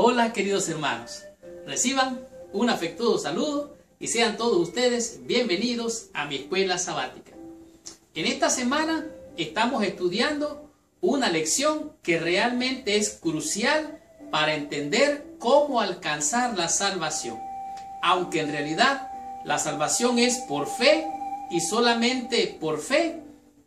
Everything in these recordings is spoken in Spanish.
Hola queridos hermanos, reciban un afectuoso saludo y sean todos ustedes bienvenidos a mi escuela sabática. En esta semana estamos estudiando una lección que realmente es crucial para entender cómo alcanzar la salvación. Aunque en realidad la salvación es por fe y solamente por fe,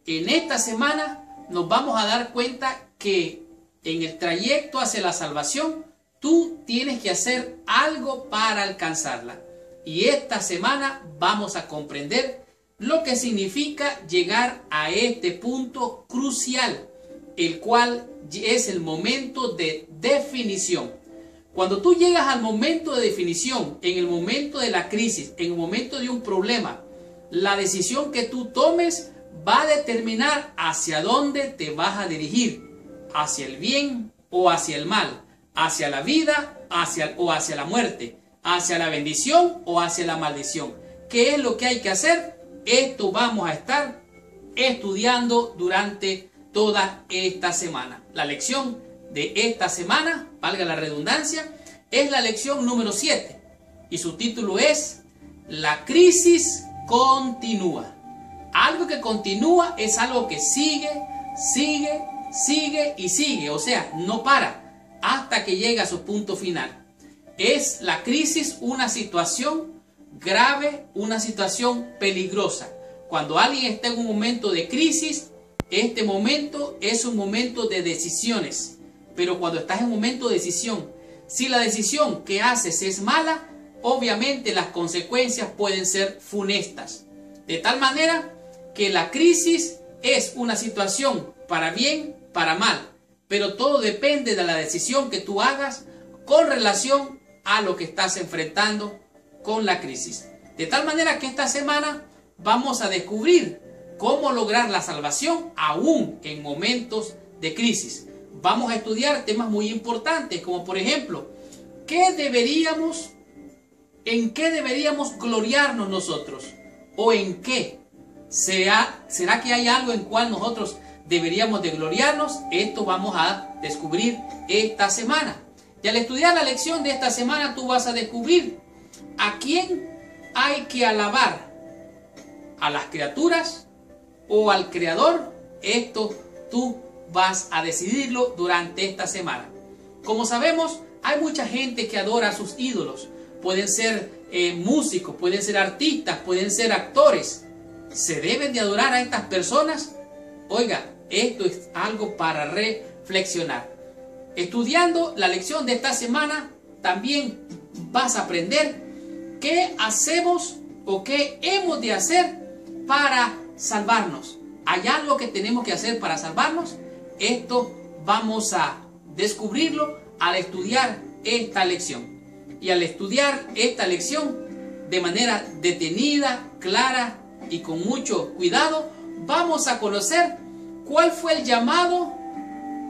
en esta semana nos vamos a dar cuenta que en el trayecto hacia la salvación tú tienes que hacer algo para alcanzarla. Y esta semana vamos a comprender lo que significa llegar a este punto crucial, el cual es el momento de definición. Cuando tú llegas al momento de definición, en el momento de la crisis, en el momento de un problema, la decisión que tú tomes va a determinar hacia dónde te vas a dirigir, hacia el bien o hacia el mal, hacia la vida o hacia la muerte, hacia la bendición o hacia la maldición. ¿Qué es lo que hay que hacer? Esto vamos a estar estudiando durante toda esta semana. La lección de esta semana, valga la redundancia, es la lección número 7 y su título es La crisis continúa. Algo que continúa es algo que sigue y sigue, o sea, no para hasta que llega a su punto final. Es la crisis una situación grave, una situación peligrosa. Cuando alguien está en un momento de crisis, este momento es un momento de decisiones. Pero cuando estás en un momento de decisión, si la decisión que haces es mala, obviamente las consecuencias pueden ser funestas. De tal manera que la crisis es una situación para bien, para mal. Pero todo depende de la decisión que tú hagas con relación a lo que estás enfrentando con la crisis. De tal manera que esta semana vamos a descubrir cómo lograr la salvación aún en momentos de crisis. Vamos a estudiar temas muy importantes como por ejemplo, ¿en qué deberíamos gloriarnos nosotros? ¿O en qué? ¿Será que hay algo en cual nosotros deberíamos de gloriarnos? Esto vamos a descubrir esta semana. Y al estudiar la lección de esta semana tú vas a descubrir a quién hay que alabar. ¿A las criaturas o al Creador? Esto tú vas a decidirlo durante esta semana. Como sabemos, hay mucha gente que adora a sus ídolos. Pueden ser músicos, pueden ser artistas, pueden ser actores. ¿Se deben de adorar a estas personas? Oiga, esto es algo para reflexionar. Estudiando la lección de esta semana, también vas a aprender qué hacemos o qué hemos de hacer para salvarnos. ¿Hay algo que tenemos que hacer para salvarnos? Esto vamos a descubrirlo al estudiar esta lección. Y al estudiar esta lección de manera detenida, clara y con mucho cuidado, vamos a conocer cuál fue el llamado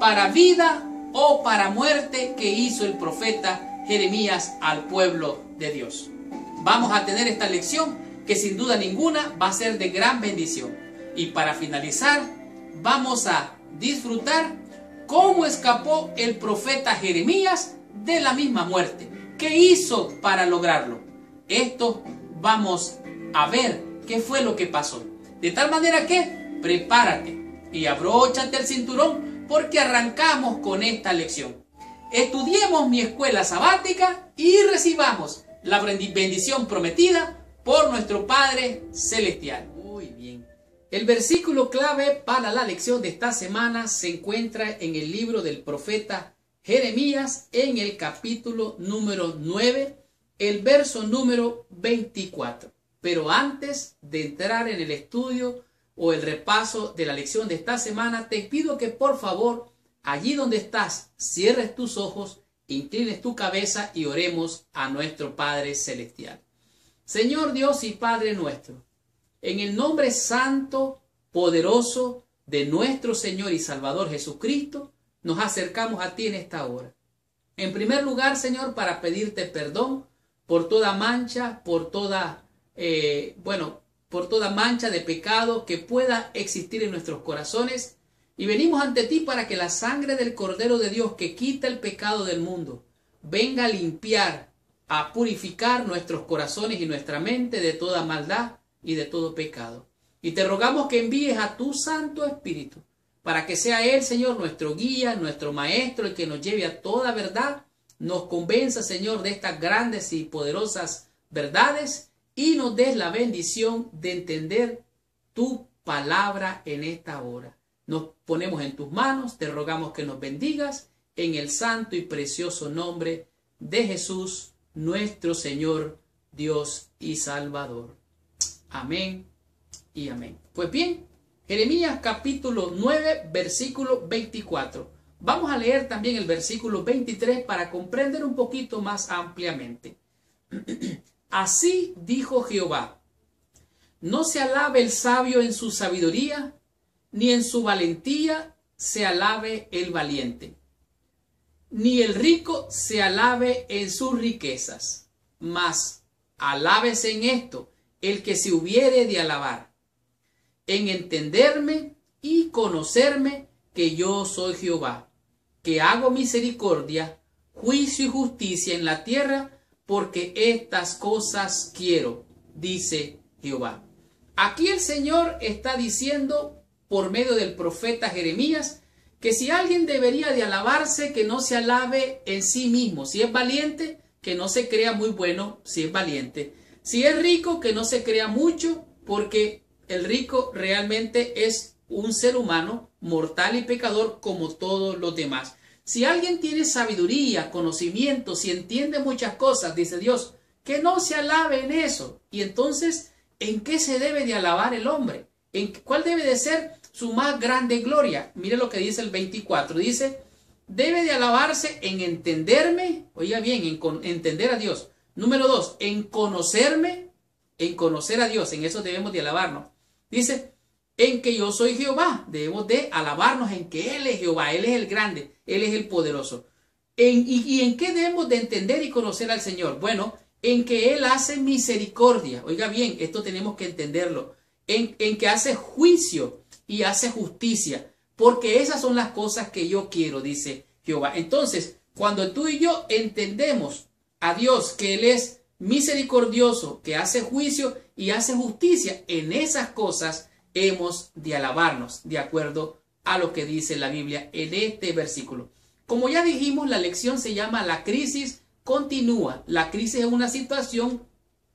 para vida o para muerte que hizo el profeta Jeremías al pueblo de Dios. Vamos a tener esta lección que sin duda ninguna va a ser de gran bendición. Y para finalizar, vamos a disfrutar cómo escapó el profeta Jeremías de la misma muerte. ¿Qué hizo para lograrlo? Esto vamos a ver qué fue lo que pasó. De tal manera que prepárate y abróchate el cinturón porque arrancamos con esta lección. Estudiemos mi escuela sabática y recibamos la bendición prometida por nuestro Padre Celestial. Muy bien. El versículo clave para la lección de esta semana se encuentra en el libro del profeta Jeremías en el capítulo número 9, el verso número 24. Pero antes de entrar en el estudio o el repaso de la lección de esta semana, te pido que por favor, allí donde estás, cierres tus ojos, inclines tu cabeza y oremos a nuestro Padre Celestial. Señor Dios y Padre nuestro, en el nombre santo, poderoso de nuestro Señor y Salvador Jesucristo, nos acercamos a ti en esta hora. En primer lugar, Señor, para pedirte perdón por toda mancha, por toda mancha de pecado que pueda existir en nuestros corazones. Y venimos ante ti para que la sangre del Cordero de Dios que quita el pecado del mundo venga a limpiar, a purificar nuestros corazones y nuestra mente de toda maldad y de todo pecado. Y te rogamos que envíes a tu Santo Espíritu, para que sea Él, Señor, nuestro guía, nuestro maestro, el que nos lleve a toda verdad, nos convenza, Señor, de estas grandes y poderosas verdades, y nos des la bendición de entender tu palabra en esta hora. Nos ponemos en tus manos, te rogamos que nos bendigas, en el santo y precioso nombre de Jesús, nuestro Señor, Dios y Salvador. Amén y amén. Pues bien, Jeremías capítulo 9, versículo 24. Vamos a leer también el versículo 23 para comprender un poquito más ampliamente. Así dijo Jehová: no se alabe el sabio en su sabiduría, ni en su valentía se alabe el valiente, ni el rico se alabe en sus riquezas, mas alábese en esto el que se hubiere de alabar, en entenderme y conocerme que yo soy Jehová, que hago misericordia, juicio y justicia en la tierra, porque estas cosas quiero, dice Jehová. Aquí el Señor está diciendo por medio del profeta Jeremías que si alguien debería de alabarse, que no se alabe en sí mismo. Si es valiente, que no se crea muy bueno si es valiente. Si es rico, que no se crea mucho, porque el rico realmente es un ser humano mortal y pecador como todos los demás. Si alguien tiene sabiduría, conocimiento, si entiende muchas cosas, dice Dios, que no se alabe en eso. Y entonces, ¿en qué se debe de alabar el hombre? ¿En cuál debe de ser su más grande gloria? Mire lo que dice el 24. Dice, debe de alabarse en entenderme, oiga bien, en entender a Dios. Número 2, en conocerme, en conocer a Dios. En eso debemos de alabarnos. Dice, en que yo soy Jehová. Debemos de alabarnos en que Él es Jehová. Él es el grande, Él es el poderoso. ¿Y en qué debemos de entender y conocer al Señor? Bueno, en que Él hace misericordia. Oiga bien, esto tenemos que entenderlo. En que hace juicio y hace justicia. Porque esas son las cosas que yo quiero, dice Jehová. Entonces, cuando tú y yo entendemos a Dios, que Él es misericordioso, que hace juicio y hace justicia, en esas cosas hemos de alabarnos, de acuerdo a lo que dice la Biblia en este versículo. Como ya dijimos, la lección se llama la crisis continúa. La crisis es una situación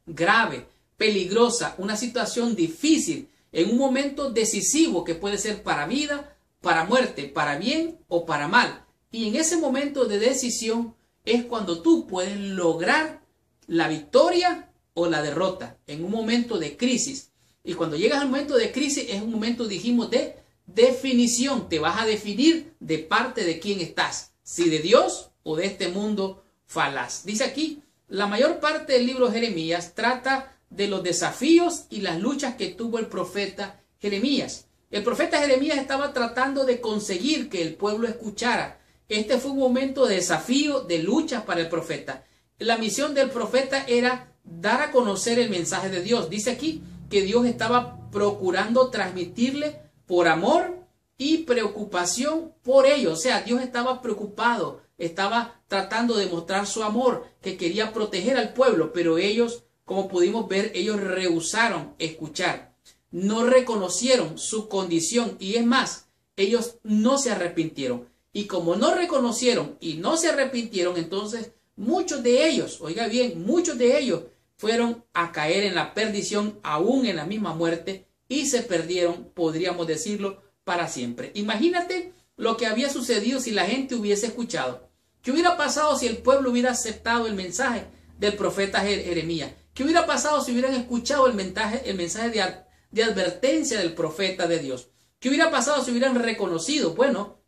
grave, peligrosa, una situación difícil, en un momento decisivo que puede ser para vida, para muerte, para bien o para mal. Y en ese momento de decisión es cuando tú puedes lograr la victoria o la derrota, en un momento de crisis. Y cuando llegas al momento de crisis es un momento, dijimos, de definición. Te vas a definir de parte de quién estás, si de Dios o de este mundo falaz. Dice aquí, la mayor parte del libro de Jeremías trata de los desafíos y las luchas que tuvo el profeta Jeremías. El profeta Jeremías estaba tratando de conseguir que el pueblo escuchara. Este fue un momento de desafío, de lucha para el profeta. La misión del profeta era dar a conocer el mensaje de Dios. Dice aquí que Dios estaba procurando transmitirle por amor y preocupación por ellos. O sea, Dios estaba preocupado, estaba tratando de mostrar su amor, que quería proteger al pueblo, pero ellos, como pudimos ver, ellos rehusaron escuchar. No reconocieron su condición y es más, ellos no se arrepintieron. Y como no reconocieron y no se arrepintieron, entonces muchos de ellos, oiga bien, muchos de ellos fueron a caer en la perdición, aún en la misma muerte, y se perdieron, podríamos decirlo, para siempre. Imagínate lo que había sucedido si la gente hubiese escuchado. ¿Qué hubiera pasado si el pueblo hubiera aceptado el mensaje del profeta Jeremías? ¿Qué hubiera pasado si hubieran escuchado el mensaje de advertencia del profeta de Dios? ¿Qué hubiera pasado si hubieran reconocido? Bueno,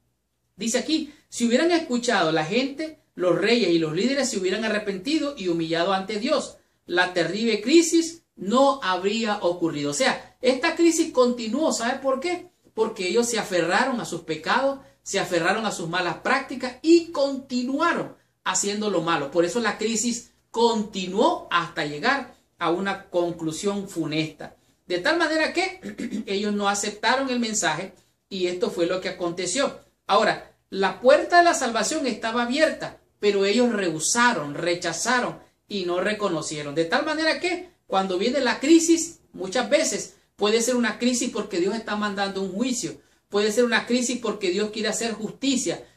dice aquí, si hubieran escuchado la gente, los reyes y los líderes se hubieran arrepentido y humillado ante Dios, la terrible crisis no habría ocurrido. O sea, esta crisis continuó. ¿Sabe por qué? Porque ellos se aferraron a sus pecados, se aferraron a sus malas prácticas y continuaron haciendo lo malo. Por eso la crisis continuó hasta llegar a una conclusión funesta. De tal manera que ellos no aceptaron el mensaje y esto fue lo que aconteció. Ahora, la puerta de la salvación estaba abierta, pero ellos rehusaron, rechazaron y no reconocieron. De tal manera que cuando viene la crisis, muchas veces puede ser una crisis porque Dios está mandando un juicio. Puede ser una crisis porque Dios quiere hacer justicia.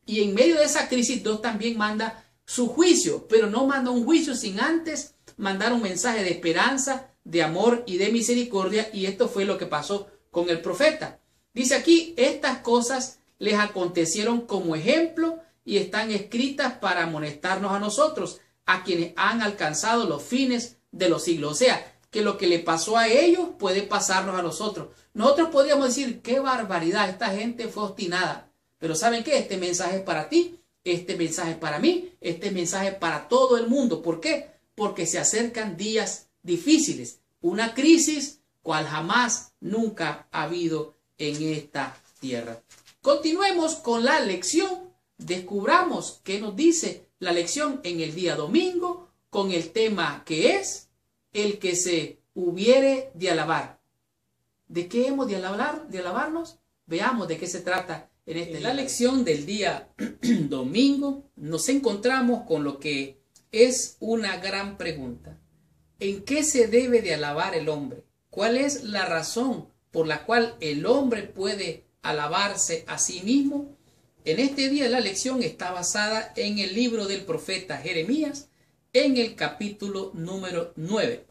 Y en medio de esa crisis Dios también manda su juicio, pero no manda un juicio sin antes mandar un mensaje de esperanza, de amor y de misericordia. Y esto fue lo que pasó con el profeta. Dice aquí, estas cosas les acontecieron como ejemplo y están escritas para amonestarnos a nosotros, a quienes han alcanzado los fines de los siglos. O sea, que lo que le pasó a ellos puede pasarnos a nosotros. Nosotros podríamos decir, qué barbaridad, esta gente fue obstinada. Pero ¿saben qué? Este mensaje es para ti, este mensaje es para mí, este mensaje es para todo el mundo. ¿Por qué? Porque se acercan días difíciles, una crisis cual jamás, nunca ha habido en esta tierra. Continuemos con la lección, descubramos qué nos dice la lección en el día domingo con el tema que es el que se hubiere de alabar. ¿De qué hemos de alabar, de alabarnos? Veamos de qué se trata en esta la lección del día domingo. Nos encontramos con lo que es una gran pregunta. ¿En qué se debe de alabar el hombre? ¿Cuál es la razón por la cual el hombre puede alabarse a sí mismo? En este día la lección está basada en el libro del profeta Jeremías, en el capítulo número 9.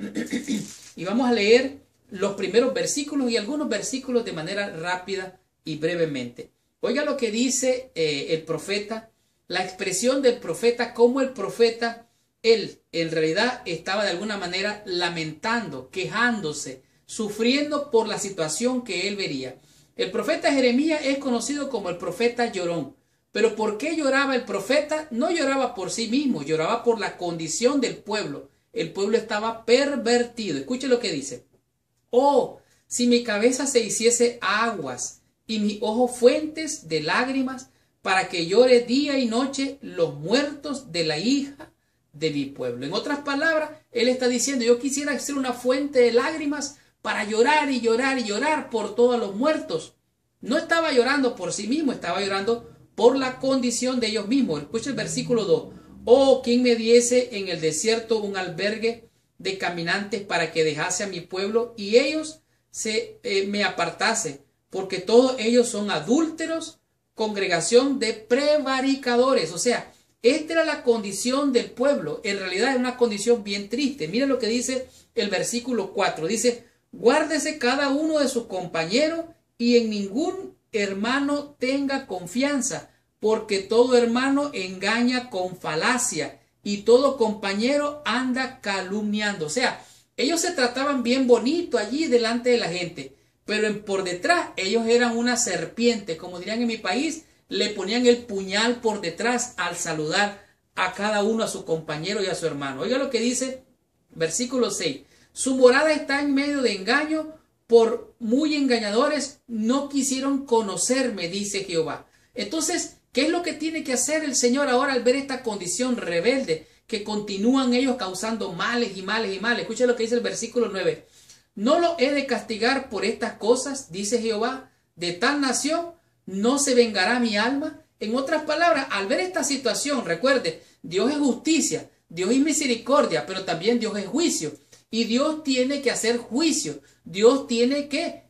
Y vamos a leer los primeros versículos y algunos versículos de manera rápida y brevemente. Oiga lo que dice el profeta, la expresión del profeta, cómo el profeta, él en realidad estaba de alguna manera lamentando, quejándose, sufriendo por la situación que él vería. El profeta Jeremías es conocido como el profeta llorón. Pero ¿por qué lloraba el profeta? No lloraba por sí mismo, lloraba por la condición del pueblo. El pueblo estaba pervertido. Escuche lo que dice. Oh, si mi cabeza se hiciese aguas y mis ojos fuentes de lágrimas, para que llore día y noche los muertos de la hija de mi pueblo. En otras palabras, él está diciendo, yo quisiera ser una fuente de lágrimas para llorar y llorar y llorar por todos los muertos. No estaba llorando por sí mismo, estaba llorando por la condición de ellos mismos. Escucha el versículo 2. Oh, quien me diese en el desierto un albergue de caminantes para que dejase a mi pueblo y ellos me apartase, porque todos ellos son adúlteros, congregación de prevaricadores. O sea, esta era la condición del pueblo. En realidad es una condición bien triste. Mira lo que dice el versículo 4. Dice, guárdese cada uno de sus compañeros y en ningún hermano tenga confianza, porque todo hermano engaña con falacia y todo compañero anda calumniando. O sea, ellos se trataban bien bonito allí delante de la gente, pero por detrás ellos eran una serpiente, como dirían en mi país, le ponían el puñal por detrás al saludar a cada uno, a su compañero y a su hermano. Oiga lo que dice versículo 6. Su morada está en medio de engaño, por muy engañadores no quisieron conocerme, dice Jehová. Entonces, ¿qué es lo que tiene que hacer el Señor ahora al ver esta condición rebelde que continúan ellos causando males y males y males? Escucha lo que dice el versículo 9. No lo he de castigar por estas cosas, dice Jehová, de tal nación no se vengará mi alma. En otras palabras, al ver esta situación, recuerde, Dios es justicia, Dios es misericordia, pero también Dios es juicio. Y Dios tiene que hacer juicio. Dios tiene que,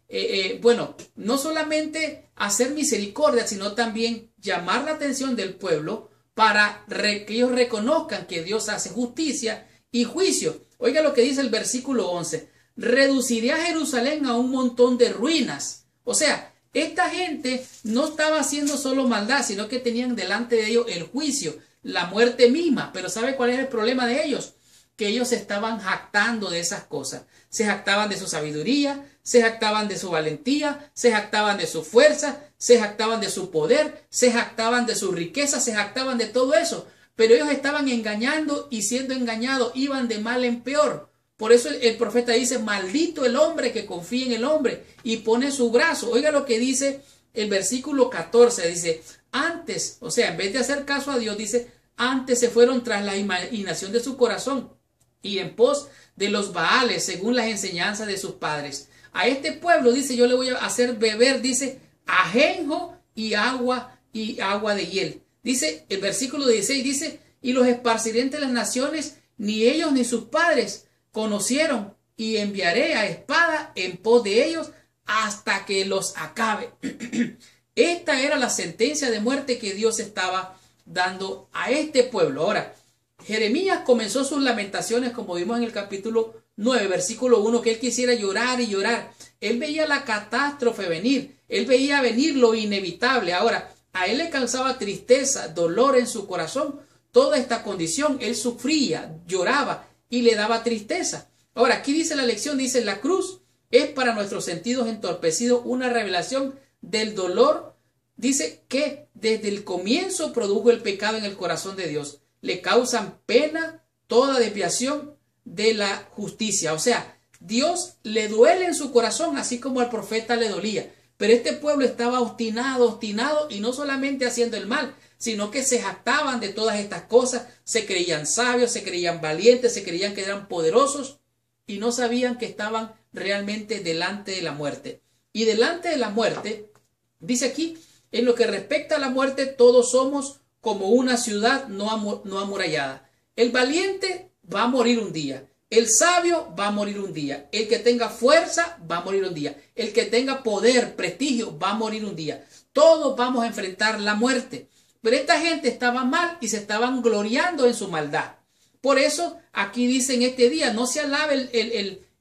no solamente hacer misericordia, sino también llamar la atención del pueblo para que ellos reconozcan que Dios hace justicia y juicio. Oiga lo que dice el versículo 11. Reduciré a Jerusalén a un montón de ruinas. O sea, esta gente no estaba haciendo solo maldad, sino que tenían delante de ellos el juicio, la muerte misma. Pero ¿sabe cuál es el problema de ellos? Que ellos se estaban jactando de esas cosas. Se jactaban de su sabiduría, se jactaban de su valentía, se jactaban de su fuerza, se jactaban de su poder, se jactaban de su riqueza, se jactaban de todo eso. Pero ellos estaban engañando y siendo engañados, iban de mal en peor. Por eso el profeta dice, maldito el hombre que confía en el hombre y pone su brazo. Oiga lo que dice el versículo 14, dice, antes, o sea, en vez de hacer caso a Dios, dice, antes se fueron tras la imaginación de su corazón y en pos de los Baales, según las enseñanzas de sus padres. A este pueblo, dice, yo le voy a hacer beber, dice, ajenjo y agua de hiel. Dice, el versículo 16 dice, y los esparciré entre las naciones, ni ellos ni sus padres conocieron, y enviaré a espada en pos de ellos hasta que los acabe. Esta era la sentencia de muerte que Dios estaba dando a este pueblo. Ahora, Jeremías comenzó sus lamentaciones, como vimos en el capítulo 9, versículo 1, que él quisiera llorar y llorar. Él veía la catástrofe venir, él veía venir lo inevitable. Ahora, a él le causaba tristeza, dolor en su corazón, toda esta condición. Él sufría, lloraba y le daba tristeza. Ahora, aquí dice la lección, dice, la cruz es para nuestros sentidos entorpecidos una revelación del dolor. Dice que desde el comienzo produjo el pecado en el corazón de Dios. Le causan pena toda desviación de la justicia. O sea, Dios le duele en su corazón, así como al profeta le dolía. Pero este pueblo estaba obstinado, y no solamente haciendo el mal, sino que se jactaban de todas estas cosas, se creían sabios, se creían valientes, se creían que eran poderosos y no sabían que estaban realmente delante de la muerte. Y delante de la muerte, dice aquí, en lo que respecta a la muerte, todos somos como una ciudad no amurallada. El valiente va a morir un día. El sabio va a morir un día. El que tenga fuerza va a morir un día. El que tenga poder, prestigio, va a morir un día. Todos vamos a enfrentar la muerte. Pero esta gente estaba mal y se estaban gloriando en su maldad. Por eso aquí dice en este día, no se alabe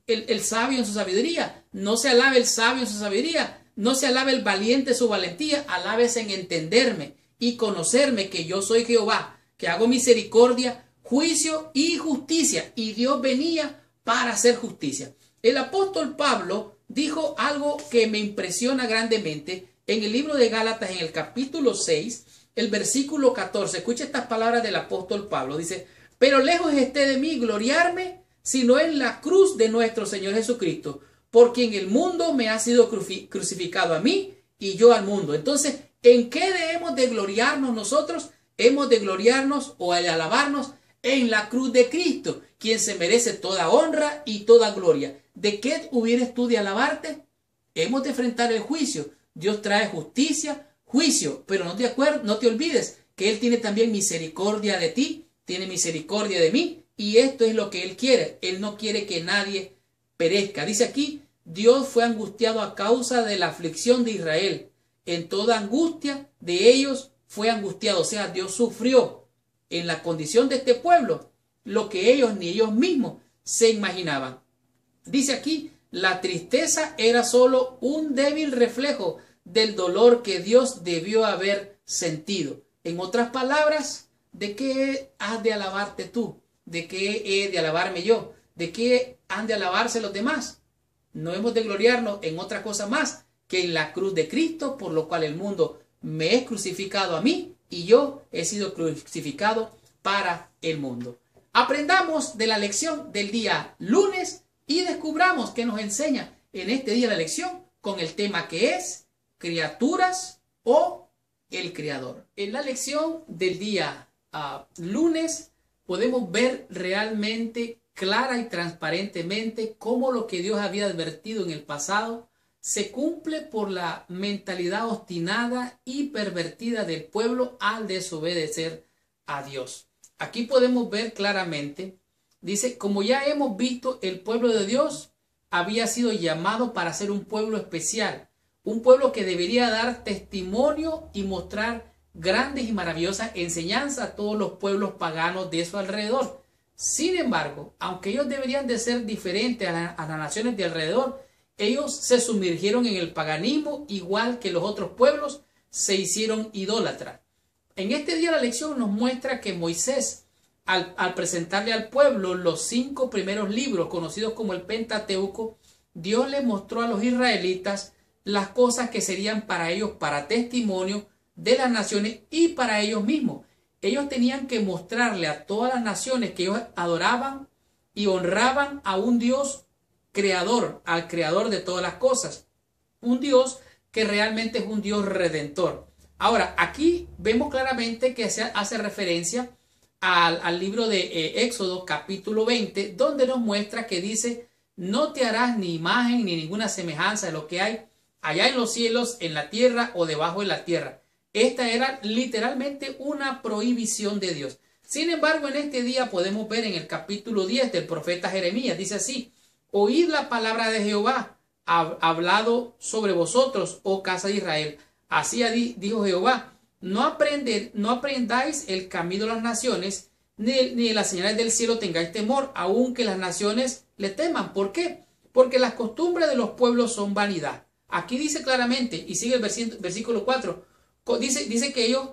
el sabio en su sabiduría. No se alabe el sabio en su sabiduría. No se alabe el valiente en su valentía. Alábese en entenderme y conocerme, que yo soy Jehová, que hago misericordia, juicio y justicia. Y Dios venía para hacer justicia. El apóstol Pablo dijo algo que me impresiona grandemente en el libro de Gálatas, en el capítulo 6, el versículo 14. Escucha estas palabras del apóstol Pablo. Dice, pero lejos esté de mí gloriarme, sino en la cruz de nuestro Señor Jesucristo, porque en el mundo me ha sido crucificado a mí y yo al mundo. Entonces, ¿en qué debemos de gloriarnos nosotros? Hemos de gloriarnos o de alabarnos en la cruz de Cristo, quien se merece toda honra y toda gloria. ¿De qué hubieras tú de alabarte? Hemos de enfrentar el juicio. Dios trae justicia, juicio, pero no te olvides que Él tiene también misericordia de ti, tiene misericordia de mí, y esto es lo que Él quiere. Él no quiere que nadie perezca. Dice aquí, Dios fue angustiado a causa de la aflicción de Israel. En toda angustia de ellos fue angustiado. O sea, Dios sufrió en la condición de este pueblo lo que ellos ni ellos mismos se imaginaban. Dice aquí, la tristeza era solo un débil reflejo del dolor que Dios debió haber sentido. En otras palabras, ¿de qué has de alabarte tú? ¿De qué he de alabarme yo? ¿De qué han de alabarse los demás? No hemos de gloriarnos en otra cosa más que en la cruz de Cristo, por lo cual el mundo me es crucificado a mí y yo he sido crucificado para el mundo. Aprendamos de la lección del día lunes y descubramos qué nos enseña en este día la lección con el tema que es criaturas o el Creador. En la lección del día lunes podemos ver realmente clara y transparentemente cómo lo que Dios había advertido en el pasado se cumple por la mentalidad obstinada y pervertida del pueblo al desobedecer a Dios. Aquí podemos ver claramente, dice, como ya hemos visto, el pueblo de Dios había sido llamado para ser un pueblo especial, un pueblo que debería dar testimonio y mostrar grandes y maravillosas enseñanzas a todos los pueblos paganos de su alrededor. Sin embargo, aunque ellos deberían de ser diferentes a las naciones de alrededor, ellos se sumergieron en el paganismo, igual que los otros pueblos se hicieron idólatras. En este día la lección nos muestra que Moisés, al presentarle al pueblo los 5 primeros libros conocidos como el Pentateuco, Dios le mostró a los israelitas las cosas que serían para ellos para testimonio de las naciones y para ellos mismos. Ellos tenían que mostrarle a todas las naciones que ellos adoraban y honraban a un Dios creador, al creador de todas las cosas. Un Dios que realmente es un Dios redentor. Ahora, aquí vemos claramente que se hace referencia al libro de Éxodo capítulo 20, donde nos muestra que dice, no te harás ni imagen ni ninguna semejanza de lo que hay allá en los cielos, en la tierra o debajo de la tierra. Esta era literalmente una prohibición de Dios. Sin embargo, en este día podemos ver en el capítulo 10 del profeta Jeremías, dice así: oíd la palabra de Jehová, hablado sobre vosotros, oh casa de Israel. Así dijo Jehová: no aprendáis el camino de las naciones, ni de las señales del cielo tengáis temor, aunque las naciones le teman. ¿Por qué? Porque las costumbres de los pueblos son vanidad. Aquí dice claramente, y sigue el versículo 4, dice que ellos,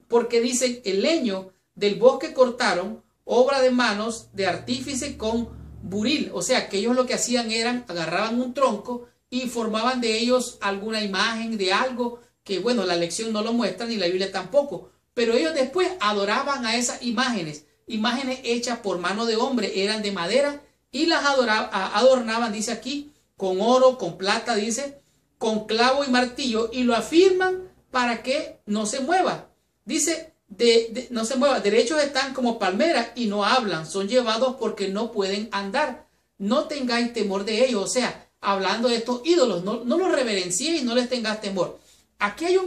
porque dicen, el leño del bosque cortaron, obra de manos de artífice con buril. O sea, que ellos lo que hacían eran, agarraban un tronco y formaban de ellos alguna imagen de algo que, bueno, la lección no lo muestra, ni la Biblia tampoco. Pero ellos después adoraban a esas imágenes hechas por mano de hombre, eran de madera, y las adornaban, dice aquí, con oro, con plata, dice, con clavo y martillo, y lo afirman para que no se mueva. Dice, no se mueva. Derechos están como palmeras y no hablan, son llevados porque no pueden andar. No tengáis temor de ellos. O sea, hablando de estos ídolos, no los reverenciéis y no les tengáis temor. Aquí hay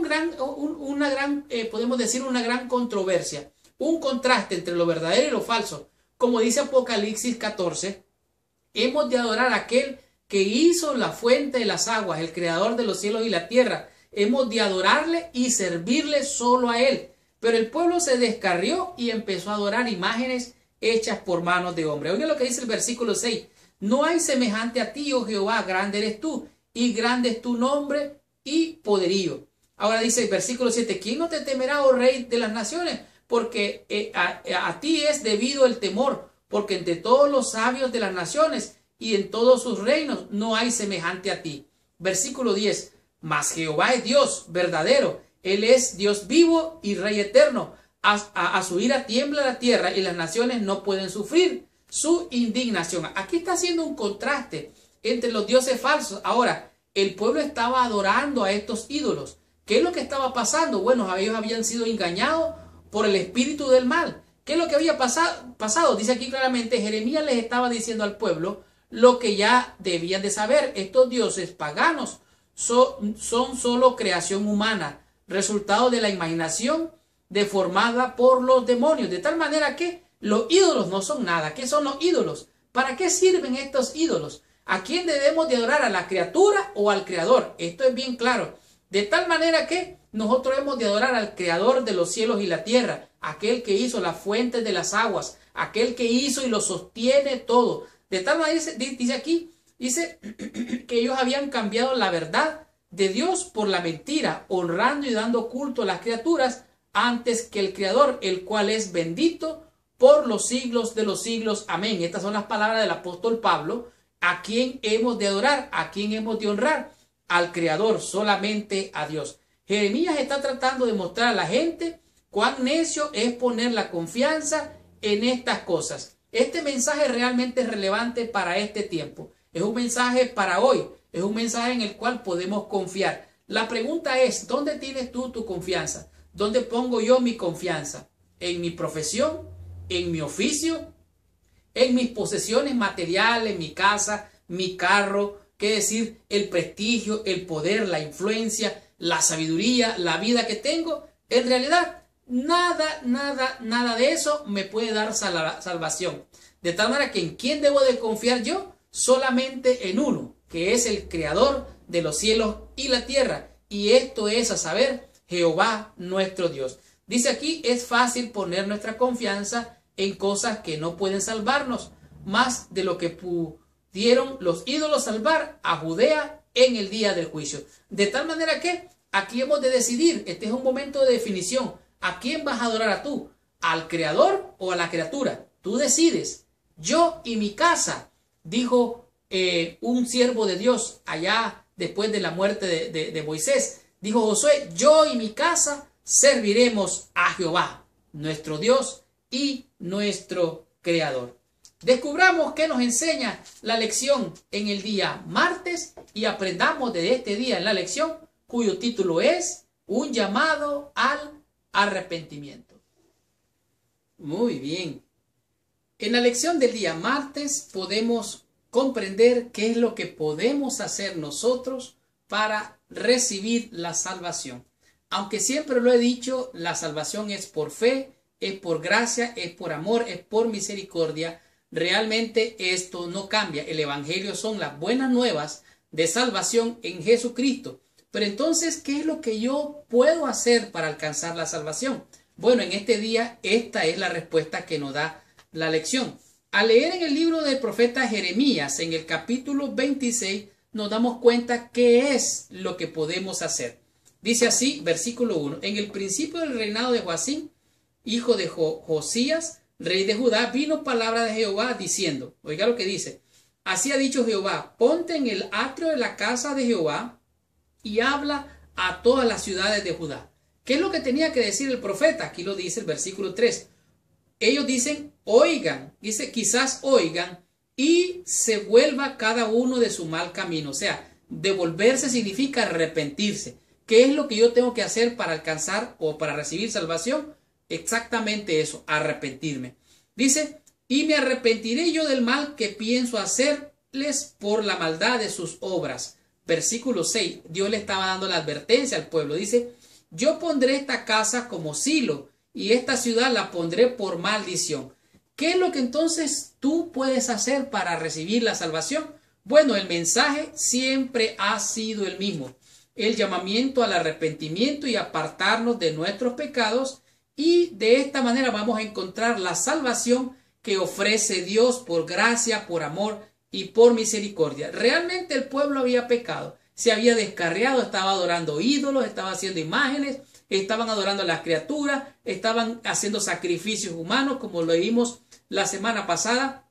podemos decir, una gran controversia, un contraste entre lo verdadero y lo falso. Como dice Apocalipsis 14, hemos de adorar a aquel que hizo la fuente de las aguas, el creador de los cielos y la tierra. Hemos de adorarle y servirle solo a él. Pero el pueblo se descarrió y empezó a adorar imágenes hechas por manos de hombre. Oigan lo que dice el versículo 6. No hay semejante a ti, oh Jehová, grande eres tú, y grande es tu nombre y poderío. Ahora dice el versículo 7. ¿Quién no te temerá, oh Rey de las naciones? Porque a ti es debido el temor, porque entre todos los sabios de las naciones y en todos sus reinos no hay semejante a ti. Versículo 10. Mas Jehová es Dios verdadero, Él es Dios vivo y Rey eterno. A su ira tiembla la tierra y las naciones no pueden sufrir su indignación. Aquí está haciendo un contraste entre los dioses falsos. Ahora, el pueblo estaba adorando a estos ídolos. ¿Qué es lo que estaba pasando? Bueno, ellos habían sido engañados por el espíritu del mal. ¿Qué es lo que había pasado? Dice aquí claramente, Jeremías les estaba diciendo al pueblo lo que ya debían de saber. Estos dioses paganos son solo creación humana, resultado de la imaginación deformada por los demonios. De tal manera que los ídolos no son nada. ¿Qué son los ídolos? ¿Para qué sirven estos ídolos? ¿A quién debemos de adorar? ¿A la criatura o al creador? Esto es bien claro. De tal manera que nosotros hemos de adorar al creador de los cielos y la tierra, aquel que hizo las fuentes de las aguas, aquel que hizo y lo sostiene todo. De tal manera, dice aquí, dice que ellos habían cambiado la verdad de Dios por la mentira, honrando y dando culto a las criaturas antes que el Creador, el cual es bendito por los siglos de los siglos. Amén. Estas son las palabras del apóstol Pablo. ¿A quién hemos de adorar? ¿A quién hemos de honrar? Al Creador, solamente a Dios. Jeremías está tratando de mostrar a la gente cuán necio es poner la confianza en estas cosas. Este mensaje realmente es relevante para este tiempo. Es un mensaje para hoy. Es un mensaje en el cual podemos confiar. La pregunta es, ¿dónde tienes tú tu confianza? ¿Dónde pongo yo mi confianza? ¿En mi profesión? ¿En mi oficio? ¿En mis posesiones materiales? ¿Mi casa? ¿Mi carro? ¿Qué decir? ¿El prestigio? ¿El poder? ¿La influencia? ¿La sabiduría? ¿La vida que tengo? En realidad, nada de eso me puede dar salvación. De tal manera que ¿en quién debo de confiar yo? Solamente en uno, que es el creador de los cielos y la tierra. Y esto es, a saber, Jehová nuestro Dios. Dice aquí, es fácil poner nuestra confianza en cosas que no pueden salvarnos, más de lo que pudieron los ídolos salvar a Judea en el día del juicio. De tal manera que aquí hemos de decidir, este es un momento de definición, ¿a quién vas a adorar a tú? ¿Al creador o a la criatura? Tú decides. Yo y mi casa, dijo un siervo de Dios allá después de la muerte de Moisés, dijo Josué, yo y mi casa serviremos a Jehová, nuestro Dios y nuestro Creador. Descubramos qué nos enseña la lección en el día martes y aprendamos de este día en la lección, cuyo título es un llamado al arrepentimiento. Muy bien. En la lección del día martes podemos comprender qué es lo que podemos hacer nosotros para recibir la salvación. Aunque siempre lo he dicho, la salvación es por fe, es por gracia, es por amor, es por misericordia. Realmente esto no cambia. El evangelio son las buenas nuevas de salvación en Jesucristo. Pero entonces, ¿qué es lo que yo puedo hacer para alcanzar la salvación? Bueno, en este día esta es la respuesta que nos da la lección. Al leer en el libro del profeta Jeremías, en el capítulo 26, nos damos cuenta qué es lo que podemos hacer. Dice así, versículo 1, en el principio del reinado de Joacim, hijo de Josías, rey de Judá, vino palabra de Jehová diciendo, oiga lo que dice, así ha dicho Jehová, ponte en el atrio de la casa de Jehová y habla a todas las ciudades de Judá. ¿Qué es lo que tenía que decir el profeta? Aquí lo dice el versículo 3. Ellos dicen, oigan, dice, quizás oigan y se vuelva cada uno de su mal camino. O sea, devolverse significa arrepentirse. ¿Qué es lo que yo tengo que hacer para alcanzar o para recibir salvación? Exactamente eso, arrepentirme. Dice, y me arrepentiré yo del mal que pienso hacerles por la maldad de sus obras. Versículo 6, Dios le estaba dando la advertencia al pueblo. Dice, yo pondré esta casa como silo y esta ciudad la pondré por maldición. ¿Qué es lo que entonces tú puedes hacer para recibir la salvación? Bueno, el mensaje siempre ha sido el mismo. El llamamiento al arrepentimiento y apartarnos de nuestros pecados, y de esta manera vamos a encontrar la salvación que ofrece Dios por gracia, por amor y por misericordia. Realmente el pueblo había pecado, se había descarriado, estaba adorando ídolos, estaba haciendo imágenes, estaban adorando a las criaturas, estaban haciendo sacrificios humanos, como lo vimos la semana pasada.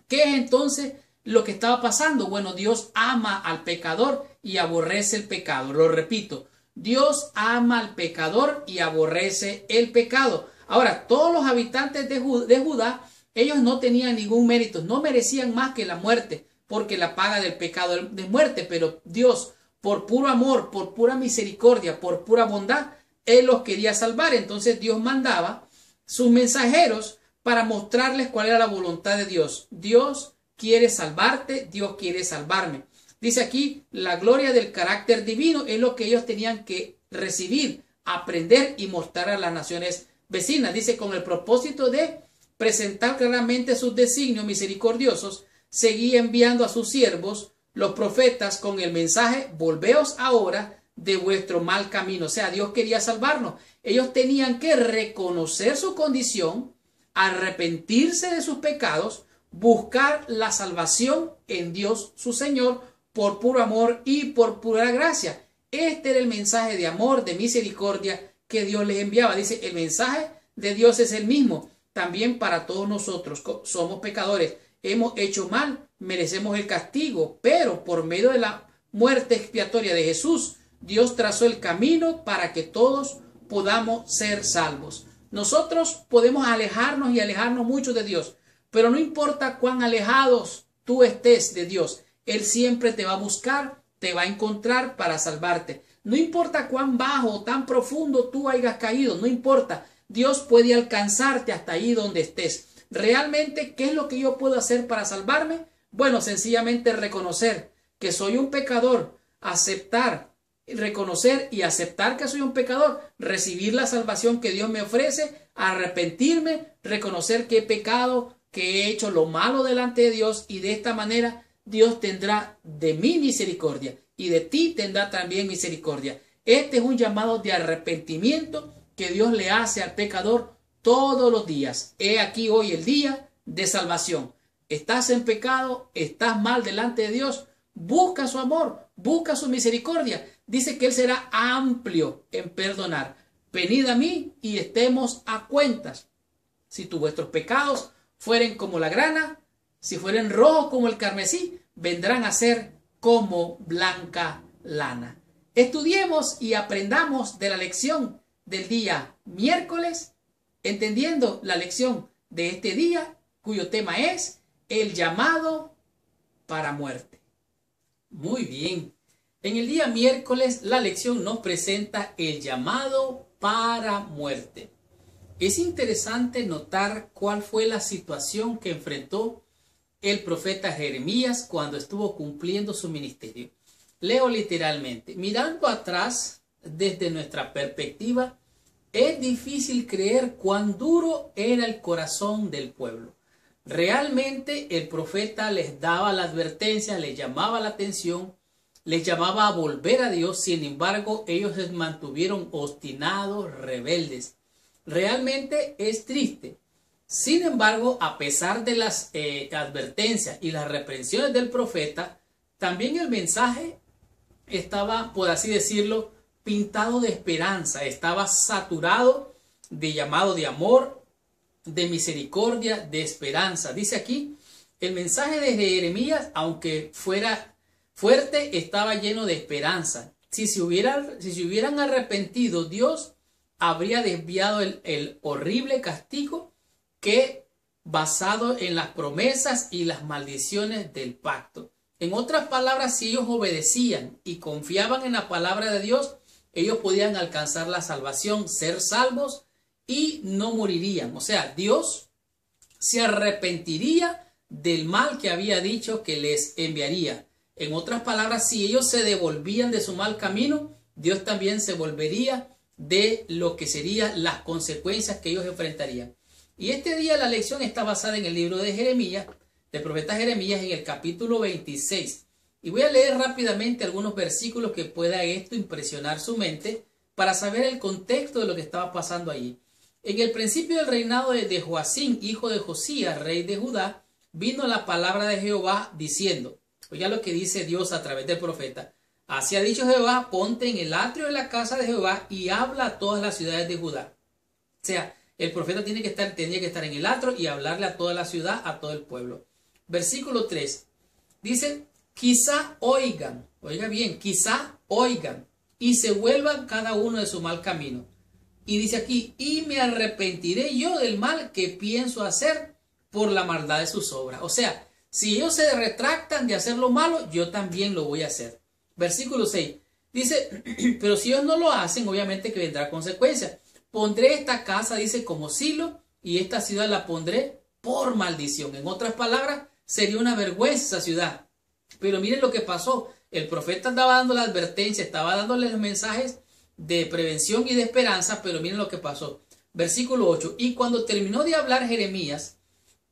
¿Qué es entonces lo que estaba pasando? Bueno, Dios ama al pecador y aborrece el pecado. Lo repito, Dios ama al pecador y aborrece el pecado. Ahora, todos los habitantes de Judá, ellos no tenían ningún mérito, no merecían más que la muerte, porque la paga del pecado es muerte, pero Dios, por puro amor, por pura misericordia, por pura bondad, Él los quería salvar. Entonces Dios mandaba sus mensajeros para mostrarles cuál era la voluntad de Dios. Dios quiere salvarte, Dios quiere salvarme. Dice aquí, la gloria del carácter divino es lo que ellos tenían que recibir, aprender y mostrar a las naciones vecinas. Dice, con el propósito de presentar claramente sus designios misericordiosos, seguía enviando a sus siervos, los profetas, con el mensaje, volveos ahora de vuestro mal camino. O sea, Dios quería salvarnos. Ellos tenían que reconocer su condición, arrepentirse de sus pecados, buscar la salvación en Dios su Señor, por puro amor y por pura gracia. Este era el mensaje de amor, de misericordia que Dios les enviaba. Dice, el mensaje de Dios es el mismo también para todos nosotros. Somos pecadores, hemos hecho mal, merecemos el castigo, pero por medio de la muerte expiatoria de Jesús, Dios trazó el camino para que todos podamos ser salvos. Nosotros podemos alejarnos y alejarnos mucho de Dios, pero no importa cuán alejados tú estés de Dios, Él siempre te va a buscar, te va a encontrar para salvarte. No importa cuán bajo o tan profundo tú hayas caído, no importa. Dios puede alcanzarte hasta ahí donde estés. Realmente, ¿qué es lo que yo puedo hacer para salvarme? Bueno, sencillamente reconocer que soy un pecador, reconocer y aceptar que soy un pecador, recibir la salvación que Dios me ofrece, arrepentirme, reconocer que he pecado, que he hecho lo malo delante de Dios, y de esta manera Dios tendrá de mí misericordia y de ti tendrá también misericordia. Este es un llamado de arrepentimiento que Dios le hace al pecador todos los días. He aquí hoy el día de salvación. Estás en pecado, estás mal delante de Dios, busca su amor, busca su misericordia. Dice que Él será amplio en perdonar. Venid a mí y estemos a cuentas. Si vuestros pecados fueren como la grana, si fueren rojos como el carmesí, vendrán a ser como blanca lana. Estudiemos y aprendamos de la lección del día miércoles, entendiendo la lección de este día, cuyo tema es el llamado para muerte. Muy bien. En el día miércoles la lección nos presenta el llamado para muerte. Es interesante notar cuál fue la situación que enfrentó el profeta Jeremías cuando estuvo cumpliendo su ministerio. Leo literalmente: mirando atrás, desde nuestra perspectiva, es difícil creer cuán duro era el corazón del pueblo. Realmente el profeta les daba la advertencia, les llamaba la atención, les llamaba a volver a Dios. Sin embargo, ellos se mantuvieron obstinados, rebeldes. Realmente es triste. Sin embargo, a pesar de las advertencias y las reprensiones del profeta, también el mensaje estaba, por así decirlo, pintado de esperanza, estaba saturado de llamado de amor, de misericordia, de esperanza. Dice aquí, el mensaje de Jeremías, aunque fuera fuerte, estaba lleno de esperanza. Si se hubieran arrepentido, Dios habría desviado el horrible castigo que basado en las promesas y las maldiciones del pacto. En otras palabras, si ellos obedecían y confiaban en la palabra de Dios, ellos podían alcanzar la salvación, ser salvos y no morirían. O sea, Dios se arrepentiría del mal que había dicho que les enviaría. En otras palabras, si ellos se devolvían de su mal camino, Dios también se volvería de lo que serían las consecuencias que ellos enfrentarían. Y este día la lección está basada en el libro de Jeremías, del profeta Jeremías, en el capítulo 26. Y voy a leer rápidamente algunos versículos que pueda esto impresionar su mente para saber el contexto de lo que estaba pasando allí. En el principio del reinado de Joacim, hijo de Josías, rey de Judá, vino la palabra de Jehová diciendo, oiga lo que dice Dios a través del profeta, así ha dicho Jehová, ponte en el atrio de la casa de Jehová y habla a todas las ciudades de Judá. O sea, el profeta tenía que estar en el atrio y hablarle a toda la ciudad, a todo el pueblo. Versículo 3, dice, quizá oigan, oiga bien, quizá oigan y se vuelvan cada uno de su mal camino. Y dice aquí, y me arrepentiré yo del mal que pienso hacer por la maldad de sus obras. O sea, si ellos se retractan de hacer lo malo, yo también lo voy a hacer. Versículo 6, dice, pero si ellos no lo hacen, obviamente que vendrá consecuencia. Pondré esta casa, dice, como silo, y esta ciudad la pondré por maldición. En otras palabras, sería una vergüenza esa ciudad. Pero miren lo que pasó. El profeta andaba dando la advertencia, estaba dándoles los mensajes de prevención y de esperanza, pero miren lo que pasó. Versículo 8. Y cuando terminó de hablar Jeremías,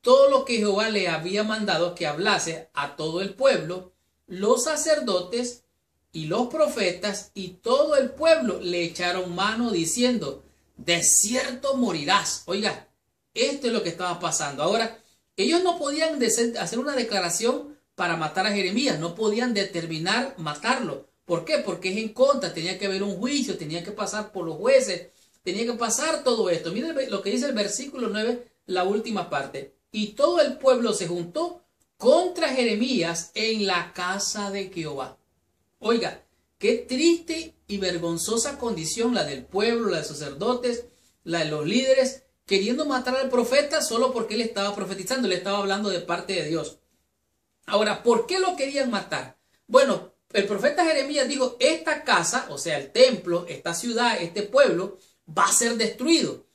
todo lo que Jehová le había mandado que hablase a todo el pueblo, los sacerdotes y los profetas y todo el pueblo le echaron mano diciendo, de cierto morirás. Oiga, esto es lo que estaba pasando. Ahora, ellos no podían hacer una declaración para matar a Jeremías, no podían determinar matarlo. ¿Por qué? Porque es en contra, tenía que haber un juicio, tenía que pasar por los jueces, tenía que pasar todo esto. Miren lo que dice el versículo 9, la última parte. Y todo el pueblo se juntó contra Jeremías en la casa de Jehová. Oiga, qué triste y vergonzosa condición la del pueblo, la de los sacerdotes, la de los líderes, queriendo matar al profeta solo porque él estaba profetizando, le estaba hablando de parte de Dios. Ahora, ¿por qué lo querían matar? Bueno, el profeta Jeremías dijo, esta casa, o sea, el templo, esta ciudad, este pueblo, va a ser destruido.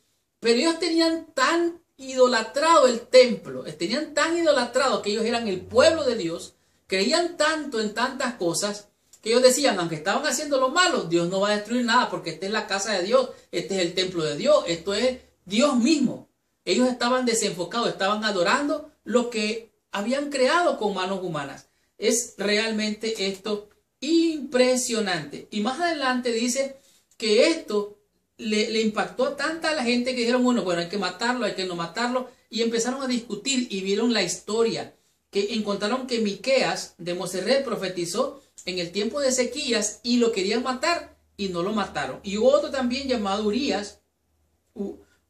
Pero ellos tenían tan idolatrado el templo, tenían tan idolatrado que ellos eran el pueblo de Dios, creían tanto en tantas cosas, que ellos decían, aunque estaban haciendo lo malo, Dios no va a destruir nada, porque esta es la casa de Dios, este es el templo de Dios, esto es Dios mismo. Ellos estaban desenfocados, estaban adorando lo que habían creado con manos humanas. Es realmente esto impresionante. Y más adelante dice que esto le impactó a tanta la gente que dijeron, bueno, hay que matarlo, hay que no matarlo. Y empezaron a discutir y vieron la historia. Que encontraron que Miqueas de Moserret profetizó en el tiempo de Ezequías y lo querían matar y no lo mataron. Y hubo otro también llamado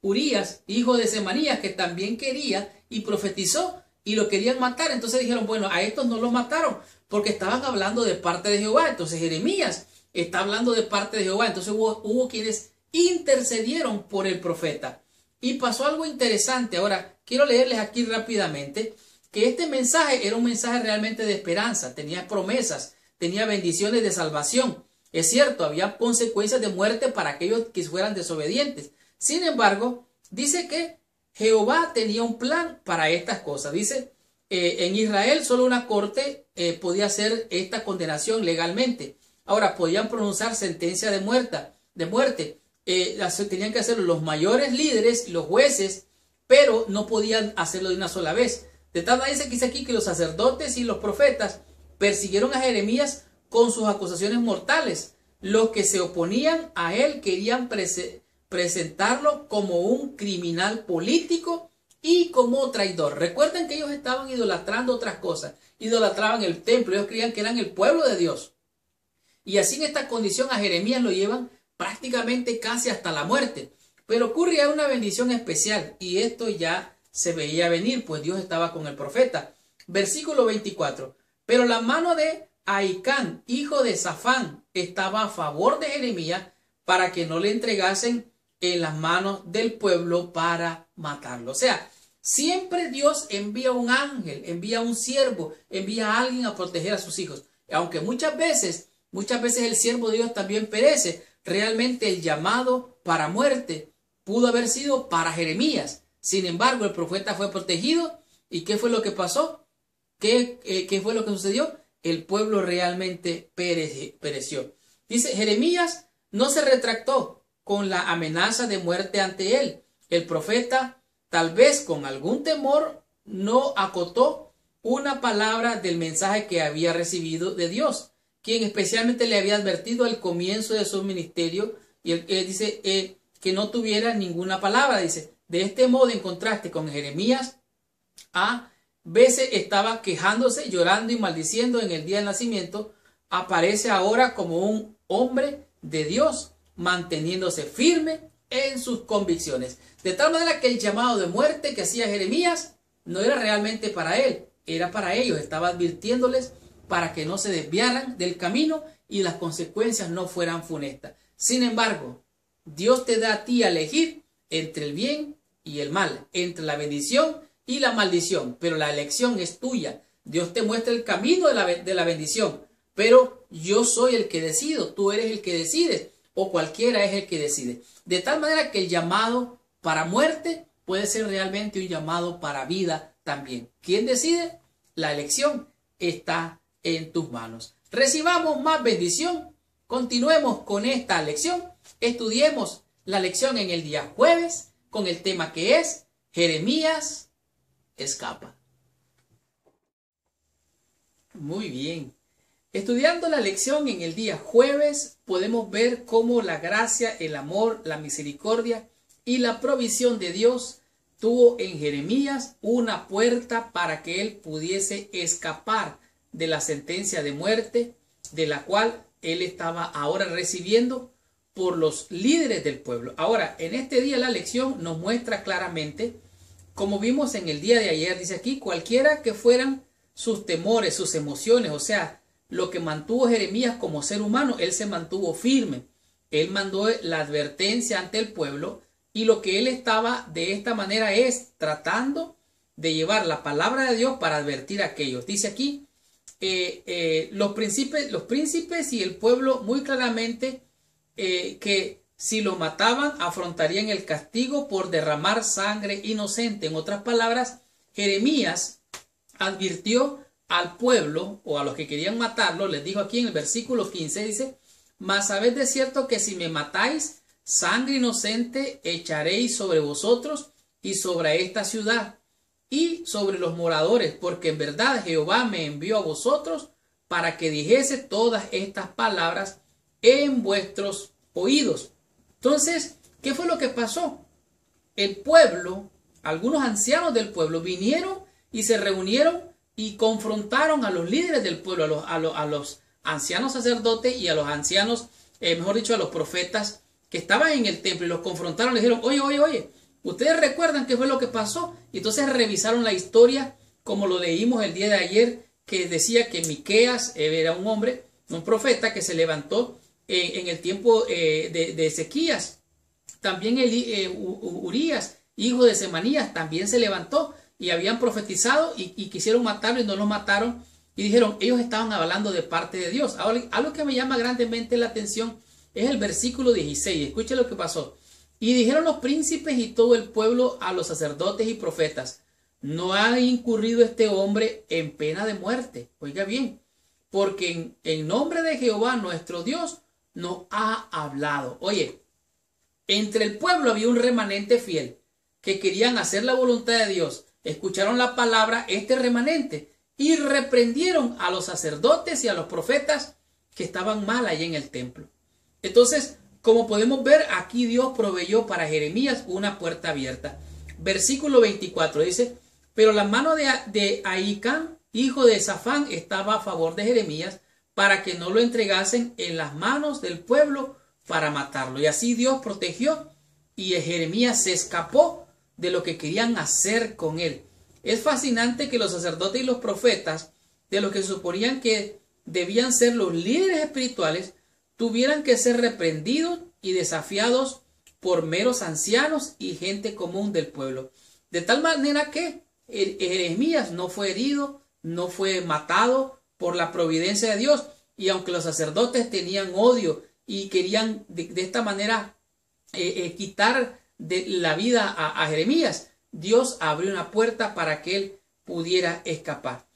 Urías, hijo de Semanías, que también quería y profetizó y lo querían matar. Entonces dijeron, bueno, a estos no los mataron porque estaban hablando de parte de Jehová. Entonces Jeremías está hablando de parte de Jehová. Entonces hubo quienes intercedieron por el profeta. Y pasó algo interesante. Ahora, quiero leerles aquí rápidamente que este mensaje era un mensaje realmente de esperanza. Tenía promesas, tenía bendiciones de salvación. Es cierto, había consecuencias de muerte para aquellos que fueran desobedientes. Sin embargo, dice que Jehová tenía un plan para estas cosas. Dice, en Israel solo una corte podía hacer esta condenación legalmente. Ahora, podían pronunciar sentencia de muerte. Tenían que hacerlo los mayores líderes y los jueces, pero no podían hacerlo de una sola vez. De tal manera que dice aquí que los sacerdotes y los profetas persiguieron a Jeremías con sus acusaciones mortales. Los que se oponían a él querían presentarlo como un criminal político y como traidor. Recuerden que ellos estaban idolatrando otras cosas. Idolatraban el templo. Ellos creían que eran el pueblo de Dios. Y así en esta condición a Jeremías lo llevan prácticamente casi hasta la muerte. Pero ocurría una bendición especial. Y esto ya se veía venir, pues Dios estaba con el profeta. Versículo 24. Pero la mano de Ahicam, hijo de Safán, estaba a favor de Jeremías para que no le entregasen en las manos del pueblo para matarlo. O sea, siempre Dios envía un ángel, envía un siervo, envía a alguien a proteger a sus hijos. Aunque muchas veces el siervo de Dios también perece. Realmente el llamado para muerte pudo haber sido para Jeremías. Sin embargo, el profeta fue protegido. ¿Y qué fue lo que pasó? ¿Qué fue lo que sucedió? El pueblo realmente pereció. Dice, Jeremías no se retractó con la amenaza de muerte ante él. El profeta, tal vez con algún temor, no acotó una palabra del mensaje que había recibido de Dios, quien especialmente le había advertido al comienzo de su ministerio, y él dice que no tuviera ninguna palabra. Dice, de este modo, en contraste con Jeremías, a veces estaba quejándose, llorando y maldiciendo en el día del nacimiento, aparece ahora como un hombre de Dios, manteniéndose firme en sus convicciones. De tal manera que el llamado de muerte que hacía Jeremías no era realmente para él, era para ellos. Estaba advirtiéndoles para que no se desviaran del camino y las consecuencias no fueran funestas. Sin embargo, Dios te da a ti a elegir entre el bien y el mal, entre la bendición y la maldición, pero la elección es tuya. Dios te muestra el camino de la bendición, pero yo soy el que decido, tú eres el que decides, o cualquiera es el que decide. De tal manera que el llamado para muerte puede ser realmente un llamado para vida también. ¿Quién decide? La elección está en tus manos. Recibamos más bendición. Continuemos con esta lección. Estudiemos la lección en el día jueves con el tema que es Jeremías escapa. Muy bien. Estudiando la lección en el día jueves, podemos ver cómo la gracia, el amor, la misericordia y la provisión de Dios tuvo en Jeremías una puerta para que él pudiese escapar de la sentencia de muerte, de la cual él estaba ahora recibiendo por los líderes del pueblo. Ahora, en este día la lección nos muestra claramente, como vimos en el día de ayer, dice aquí, cualquiera que fueran sus temores, sus emociones, o sea, lo que mantuvo Jeremías como ser humano, él se mantuvo firme. Él mandó la advertencia ante el pueblo y lo que él estaba de esta manera es tratando de llevar la palabra de Dios para advertir a aquellos. Dice aquí, los príncipes y el pueblo muy claramente que si lo mataban afrontarían el castigo por derramar sangre inocente. En otras palabras, Jeremías advirtió al pueblo o a los que querían matarlo, les dijo aquí en el versículo 15, dice, mas sabed de cierto que si me matáis, sangre inocente echaréis sobre vosotros y sobre esta ciudad y sobre los moradores, porque en verdad Jehová me envió a vosotros para que dijese todas estas palabras en vuestros oídos. Entonces, ¿qué fue lo que pasó? El pueblo, algunos ancianos del pueblo vinieron y se reunieron y confrontaron a los líderes del pueblo, a los ancianos sacerdotes y a los ancianos, mejor dicho, a los profetas que estaban en el templo y los confrontaron. Les dijeron, oye, ¿ustedes recuerdan qué fue lo que pasó? Y entonces revisaron la historia como lo leímos el día de ayer, que decía que Miqueas era un hombre, un profeta que se levantó en el tiempo de Ezequías. También Urías, hijo de Semanías, también se levantó y habían profetizado y quisieron matarlo y no lo mataron. Y dijeron, ellos estaban hablando de parte de Dios. Ahora, algo que me llama grandemente la atención es el versículo 16. Escuchen lo que pasó. Y dijeron los príncipes y todo el pueblo a los sacerdotes y profetas, no ha incurrido este hombre en pena de muerte. Oiga bien, porque en nombre de Jehová nuestro Dios nos ha hablado. Oye, entre el pueblo había un remanente fiel que querían hacer la voluntad de Dios. Escucharon la palabra, este remanente, y reprendieron a los sacerdotes y a los profetas que estaban mal allí en el templo. Entonces, como podemos ver, aquí Dios proveyó para Jeremías una puerta abierta. Versículo 24 dice: pero la mano de Ahicam, hijo de Safán, estaba a favor de Jeremías para que no lo entregasen en las manos del pueblo para matarlo. Y así Dios protegió y Jeremías se escapó de lo que querían hacer con él. Es fascinante que los sacerdotes y los profetas, de los que suponían que debían ser los líderes espirituales, tuvieran que ser reprendidos y desafiados por meros ancianos y gente común del pueblo. De tal manera que Jeremías no fue herido, no fue matado por la providencia de Dios. Y aunque los sacerdotes tenían odio y querían de esta manera quitar de la vida a Jeremías, Dios abrió una puerta para que él pudiera escapar.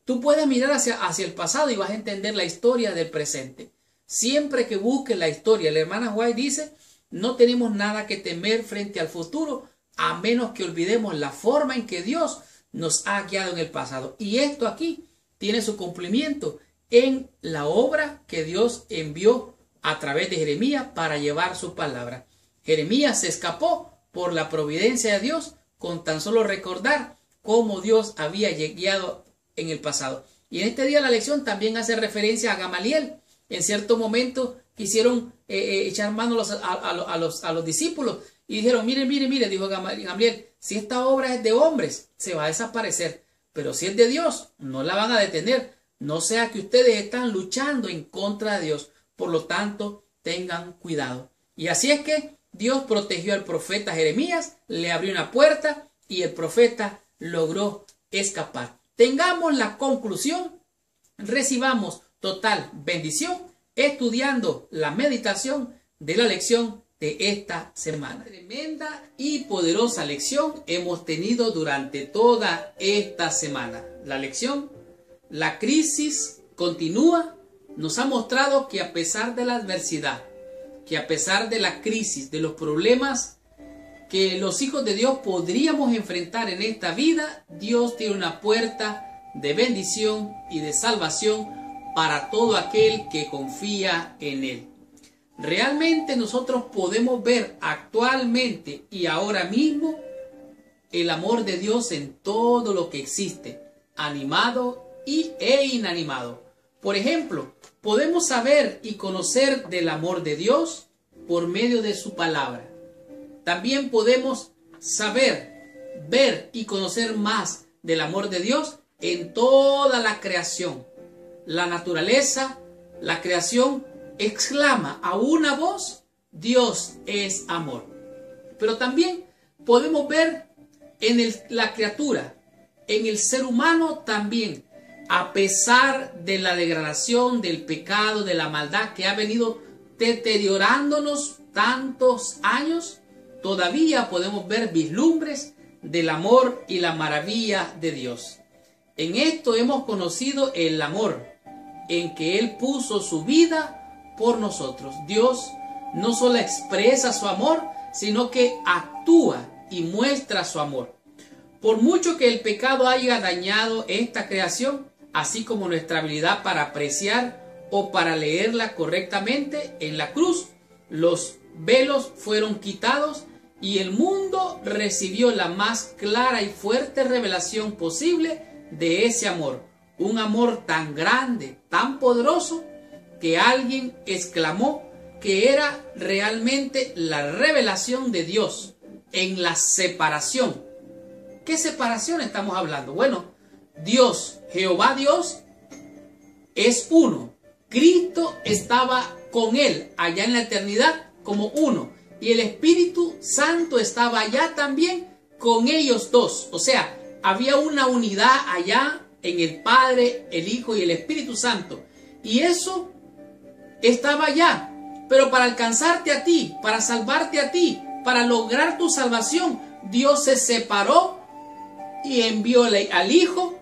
Tú puedes mirar hacia el pasado y vas a entender la historia del presente. Siempre que busques la historia, la hermana White dice, no tenemos nada que temer frente al futuro, a menos que olvidemos la forma en que Dios nos ha guiado en el pasado. Y esto aquí tiene su cumplimiento en la obra que Dios envió a través de Jeremías para llevar su palabra. Jeremías se escapó por la providencia de Dios con tan solo recordar cómo Dios había guiado en el pasado. Y en este día la lección también hace referencia a Gamaliel. En cierto momento quisieron echar mano a los discípulos y dijeron, mire, dijo Gamaliel, si esta obra es de hombres, se va a desaparecer, pero si es de Dios, no la van a detener, no sea que ustedes están luchando en contra de Dios, por lo tanto, tengan cuidado. Y así es que Dios protegió al profeta Jeremías, le abrió una puerta y el profeta logró escapar. Tengamos la conclusión, recibamos total bendición estudiando la meditación de la lección de esta semana. Tremenda y poderosa lección hemos tenido durante toda esta semana. La lección, la crisis continúa, nos ha mostrado que a pesar de la adversidad, que a pesar de la crisis, de los problemas que los hijos de Dios podríamos enfrentar en esta vida, Dios tiene una puerta de bendición y de salvación para todo aquel que confía en Él. Realmente nosotros podemos ver actualmente y ahora mismo el amor de Dios en todo lo que existe, animado e inanimado. Por ejemplo, podemos saber y conocer del amor de Dios por medio de su palabra. También podemos saber, ver y conocer más del amor de Dios en toda la creación. La naturaleza, la creación exclama a una voz, Dios es amor. Pero también podemos ver en la criatura, en el ser humano también, a pesar de la degradación, del pecado, de la maldad que ha venido deteriorándonos tantos años, todavía podemos ver vislumbres del amor y la maravilla de Dios. En esto hemos conocido el amor, en que Él puso su vida por nosotros. Dios no solo expresa su amor, sino que actúa y muestra su amor. Por mucho que el pecado haya dañado esta creación, así como nuestra habilidad para apreciar o para leerla correctamente, en la cruz los velos fueron quitados y el mundo recibió la más clara y fuerte revelación posible de ese amor. Un amor tan grande, tan poderoso, que alguien exclamó que era realmente la revelación de Dios en la separación. ¿Qué separación estamos hablando? Bueno, Dios, Jehová Dios, es uno. Cristo estaba con Él allá en la eternidad como uno. Y el Espíritu Santo estaba allá también con ellos dos. O sea, había una unidad allá en el Padre, el Hijo y el Espíritu Santo. Y eso estaba allá. Pero para alcanzarte a ti, para salvarte a ti, para lograr tu salvación, Dios se separó y envió al Hijo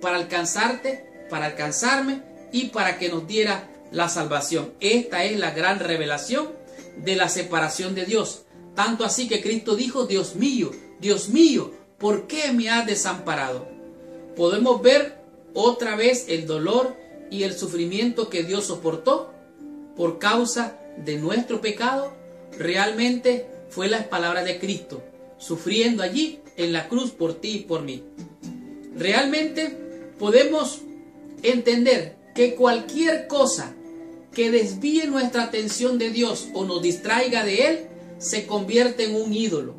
para alcanzarte, para alcanzarme, y para que nos diera la salvación. Esta es la gran revelación de la separación de Dios. Tanto así que Cristo dijo: Dios mío, ¿por qué me has desamparado? Podemos ver otra vez el dolor y el sufrimiento que Dios soportó por causa de nuestro pecado. Realmente fue las palabras de Cristo, sufriendo allí en la cruz por ti y por mí. Realmente podemos entender que cualquier cosa que desvíe nuestra atención de Dios o nos distraiga de Él, se convierte en un ídolo.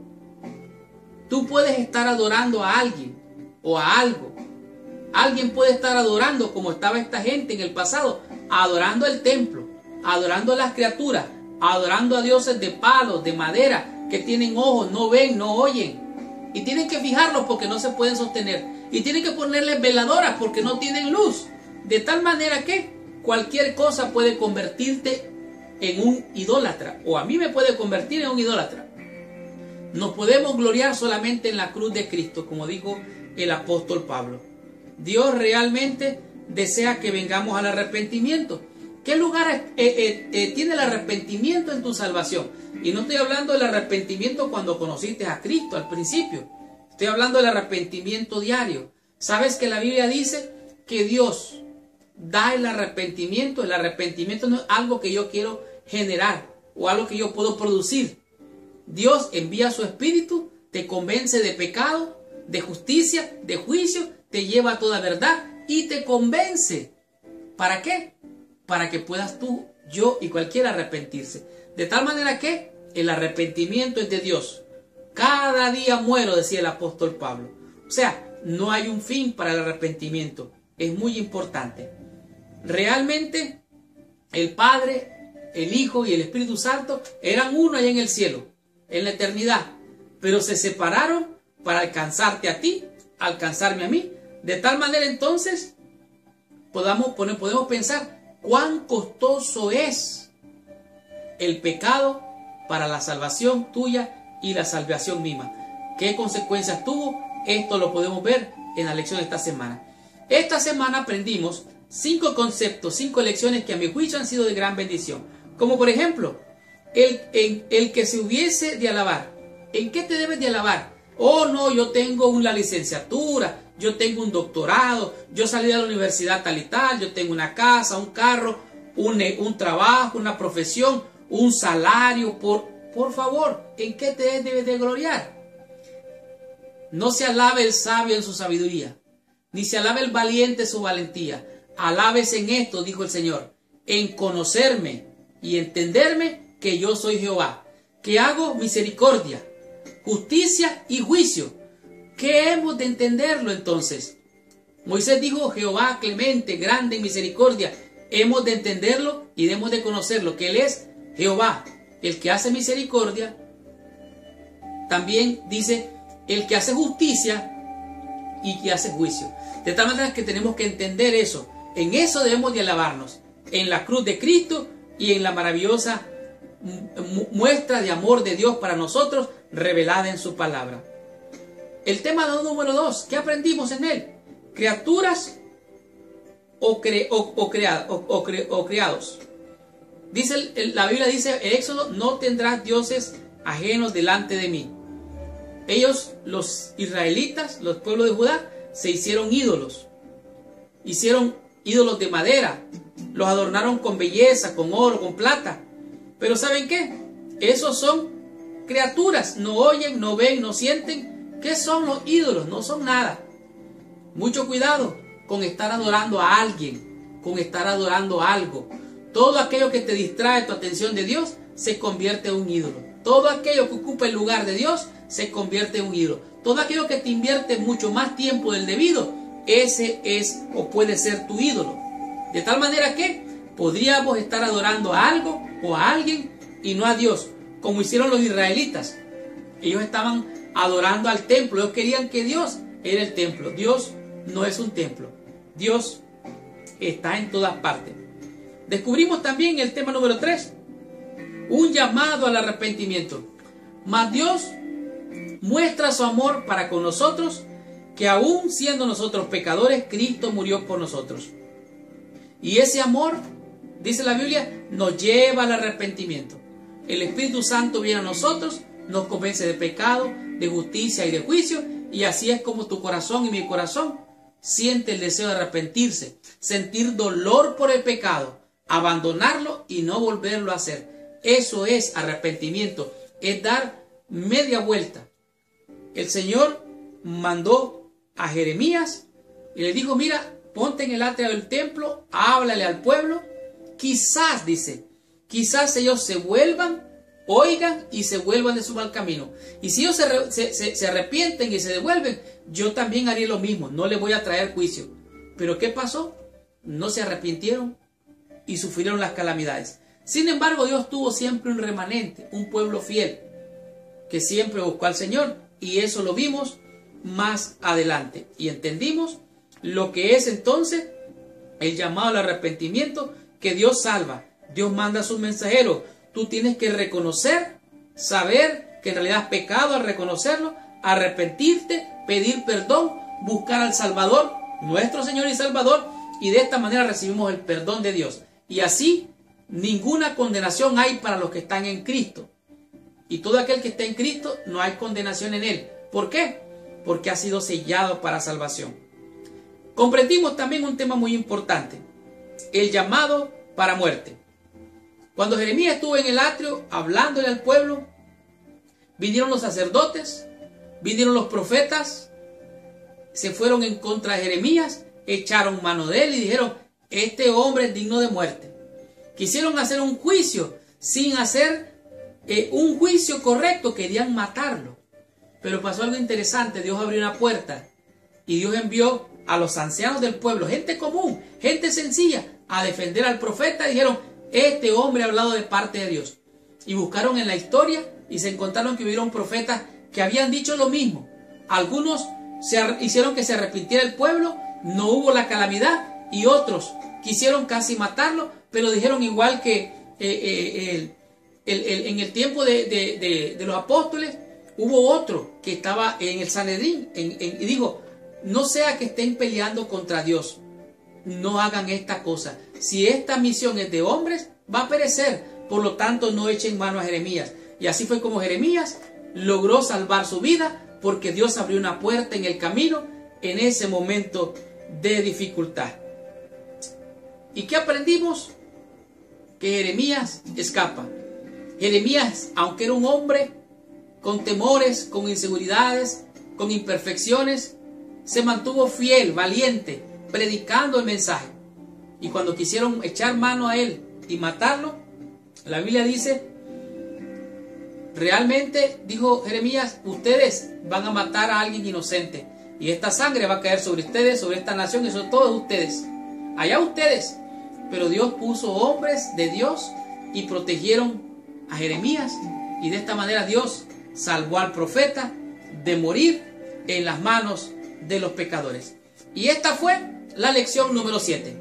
Tú puedes estar adorando a alguien o a algo. Alguien puede estar adorando, como estaba esta gente en el pasado, adorando el templo, adorando a las criaturas, adorando a dioses de palos, de madera, que tienen ojos, no ven, no oyen. Y tienen que fijarlos porque no se pueden sostener. Y tienen que ponerles veladoras porque no tienen luz. De tal manera que cualquier cosa puede convertirte en un idólatra, o a mí me puede convertir en un idólatra. Nos podemos gloriar solamente en la cruz de Cristo, como dijo el apóstol Pablo. Dios realmente desea que vengamos al arrepentimiento. ¿Qué lugar tiene el arrepentimiento en tu salvación? Y no estoy hablando del arrepentimiento cuando conociste a Cristo al principio. Estoy hablando del arrepentimiento diario. ¿Sabes que la Biblia dice que Dios da el arrepentimiento? El arrepentimiento no es algo que yo quiero generar o algo que yo puedo producir. Dios envía su Espíritu, te convence de pecado, de justicia, de juicio, te lleva a toda verdad y te convence. ¿Para qué? Para que puedas tú, yo y cualquiera arrepentirse. De tal manera que el arrepentimiento es de Dios. Cada día muero, decía el apóstol Pablo. O sea, no hay un fin para el arrepentimiento. Es muy importante. Realmente el Padre, el Hijo y el Espíritu Santo eran uno allá en el cielo, en la eternidad, pero se separaron para alcanzarte a ti, alcanzarme a mí. De tal manera entonces podemos pensar cuán costoso es el pecado para la salvación tuya y la salvación misma. ¿Qué consecuencias tuvo? Esto lo podemos ver en la lección de esta semana. Esta semana aprendimos 5 conceptos, 5 lecciones que a mi juicio han sido de gran bendición. Como por ejemplo, el que se hubiese de alabar. ¿En qué te debes de alabar? Oh no, yo tengo una licenciatura, yo tengo un doctorado, yo salí de la universidad tal y tal, yo tengo una casa, un carro, un trabajo, una profesión, un salario. Por favor, ¿en qué te debes de gloriar? No se alabe el sabio en su sabiduría, ni se alabe el valiente en su valentía. Alabes en esto, dijo el Señor, en conocerme y entenderme que yo soy Jehová, que hago misericordia, justicia y juicio. ¿Qué hemos de entenderlo entonces? Moisés dijo: Jehová clemente, grande en misericordia. Hemos de entenderlo y debemos de conocerlo, que Él es Jehová, el que hace misericordia. También dice el que hace justicia y que hace juicio. De tal manera que tenemos que entender eso. En eso debemos de alabarnos, en la cruz de Cristo y en la maravillosa muestra de amor de Dios para nosotros revelada en su palabra. El tema número 2, ¿qué aprendimos en él? Criaturas o criados. Dice la Biblia dice en Éxodo: no tendrás dioses ajenos delante de mí. Ellos, los israelitas, los pueblos de Judá, se hicieron ídolos. Hicieron ídolos de madera, los adornaron con belleza, con oro, con plata. Pero ¿saben qué? Esos son criaturas, no oyen, no ven, no sienten. ¿Qué son los ídolos? No son nada. Mucho cuidado con estar adorando a alguien, con estar adorando a algo. Todo aquello que te distrae tu atención de Dios se convierte en un ídolo. Todo aquello que ocupa el lugar de Dios se convierte en un ídolo. Todo aquello que te invierte mucho más tiempo del debido, ese es o puede ser tu ídolo. De tal manera que podríamos estar adorando a algo o a alguien y no a Dios, como hicieron los israelitas. Ellos estaban adorando al templo. Ellos querían que Dios era el templo. Dios no es un templo. Dios está en todas partes. Descubrimos también el tema número 3, un llamado al arrepentimiento. Mas Dios muestra su amor para con nosotros, que aún siendo nosotros pecadores, Cristo murió por nosotros. Y ese amor, dice la Biblia, nos lleva al arrepentimiento. El Espíritu Santo viene a nosotros, nos convence de pecado, de justicia y de juicio, y así es como tu corazón y mi corazón siente el deseo de arrepentirse, sentir dolor por el pecado, abandonarlo y no volverlo a hacer. Eso es arrepentimiento, es dar media vuelta. El Señor mandó a Jeremías y le dijo, mira, ponte en el atrio del templo, háblale al pueblo, quizás, dice, quizás ellos se vuelvan, oigan y se vuelvan de su mal camino. Y si ellos se arrepienten y se devuelven, yo también haré lo mismo, no les voy a traer juicio. Pero ¿qué pasó? No se arrepintieron y sufrieron las calamidades. Sin embargo, Dios tuvo siempre un remanente, un pueblo fiel, que siempre buscó al Señor, y eso lo vimos más adelante. Y entendimos lo que es entonces el llamado al arrepentimiento, que Dios salva, Dios manda a sus mensajeros. Tú tienes que reconocer, saber que en realidad has pecado al reconocerlo, arrepentirte, pedir perdón, buscar al Salvador, nuestro Señor y Salvador, y de esta manera recibimos el perdón de Dios. Y así, ninguna condenación hay para los que están en Cristo. Y todo aquel que está en Cristo, no hay condenación en él. ¿Por qué? Porque ha sido sellado para salvación. Comprendimos también un tema muy importante, el llamado para muerte. Cuando Jeremías estuvo en el atrio hablándole al pueblo, vinieron los sacerdotes, vinieron los profetas, se fueron en contra de Jeremías, echaron mano de él y dijeron, este hombre es digno de muerte. Quisieron hacer un juicio sin hacer un juicio correcto, querían matarlo. Pero pasó algo interesante, Dios abrió una puerta y Dios envió a los ancianos del pueblo, gente común, gente sencilla, a defender al profeta. Dijeron, este hombre ha hablado de parte de Dios. Y buscaron en la historia y se encontraron que hubieron profetas que habían dicho lo mismo. Algunos hicieron que se arrepintiera el pueblo, no hubo la calamidad, y otros quisieron casi matarlo, pero dijeron igual que en el tiempo de los apóstoles, hubo otro que estaba en el Sanedrín y dijo, no sea que estén peleando contra Dios, no hagan esta cosa. Si esta misión es de hombres, va a perecer. Por lo tanto, no echen mano a Jeremías. Y así fue como Jeremías logró salvar su vida, porque Dios abrió una puerta en el camino en ese momento de dificultad. ¿Y qué aprendimos? Que Jeremías escapa. Jeremías, aunque era un hombre con temores, con inseguridades, con imperfecciones, se mantuvo fiel, valiente, predicando el mensaje. Y cuando quisieron echar mano a él y matarlo, la Biblia dice, realmente, dijo Jeremías, ustedes van a matar a alguien inocente, y esta sangre va a caer sobre ustedes, sobre esta nación y sobre todos ustedes. Allá ustedes. Pero Dios puso hombres de Dios y protegieron a Jeremías, y de esta manera Dios salvó al profeta de morir en las manos de los pecadores. Y esta fue la lección número 7.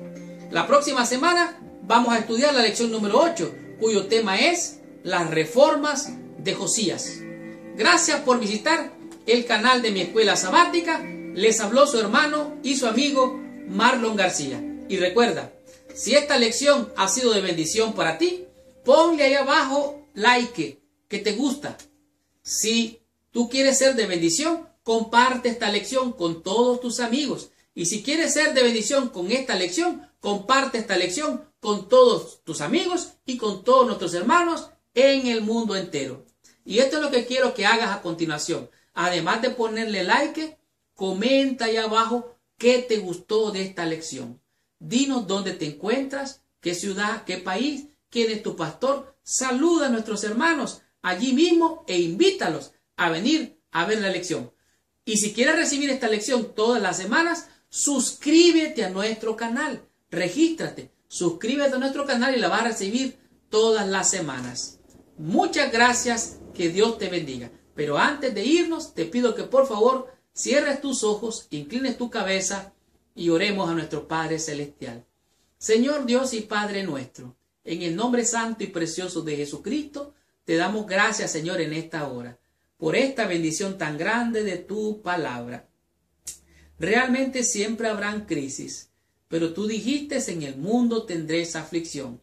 La próxima semana vamos a estudiar la lección número 8, cuyo tema es las reformas de Josías. Gracias por visitar el canal de mi escuela sabática. Les habló su hermano y su amigo Marlon García. Y recuerda, si esta lección ha sido de bendición para ti, ponle ahí abajo like, que te gusta. Si tú quieres ser de bendición, comparte esta lección con todos tus amigos. Y si quieres ser de bendición con esta lección, comparte esta lección con todos tus amigos y con todos nuestros hermanos en el mundo entero. Y esto es lo que quiero que hagas a continuación. Además de ponerle like, comenta ahí abajo qué te gustó de esta lección. Dinos dónde te encuentras, qué ciudad, qué país, quién es tu pastor. Saluda a nuestros hermanos allí mismo e invítalos a venir a ver la lección. Y si quieres recibir esta lección todas las semanas, suscríbete a nuestro canal. Regístrate, suscríbete a nuestro canal y la vas a recibir todas las semanas. Muchas gracias, que Dios te bendiga. Pero antes de irnos, te pido que por favor cierres tus ojos, inclines tu cabeza y oremos a nuestro Padre Celestial. Señor Dios y Padre nuestro, en el nombre santo y precioso de Jesucristo, te damos gracias, Señor, en esta hora, por esta bendición tan grande de tu palabra. Realmente siempre habrán crisis, Pero tú dijiste: en el mundo tendréis aflicción.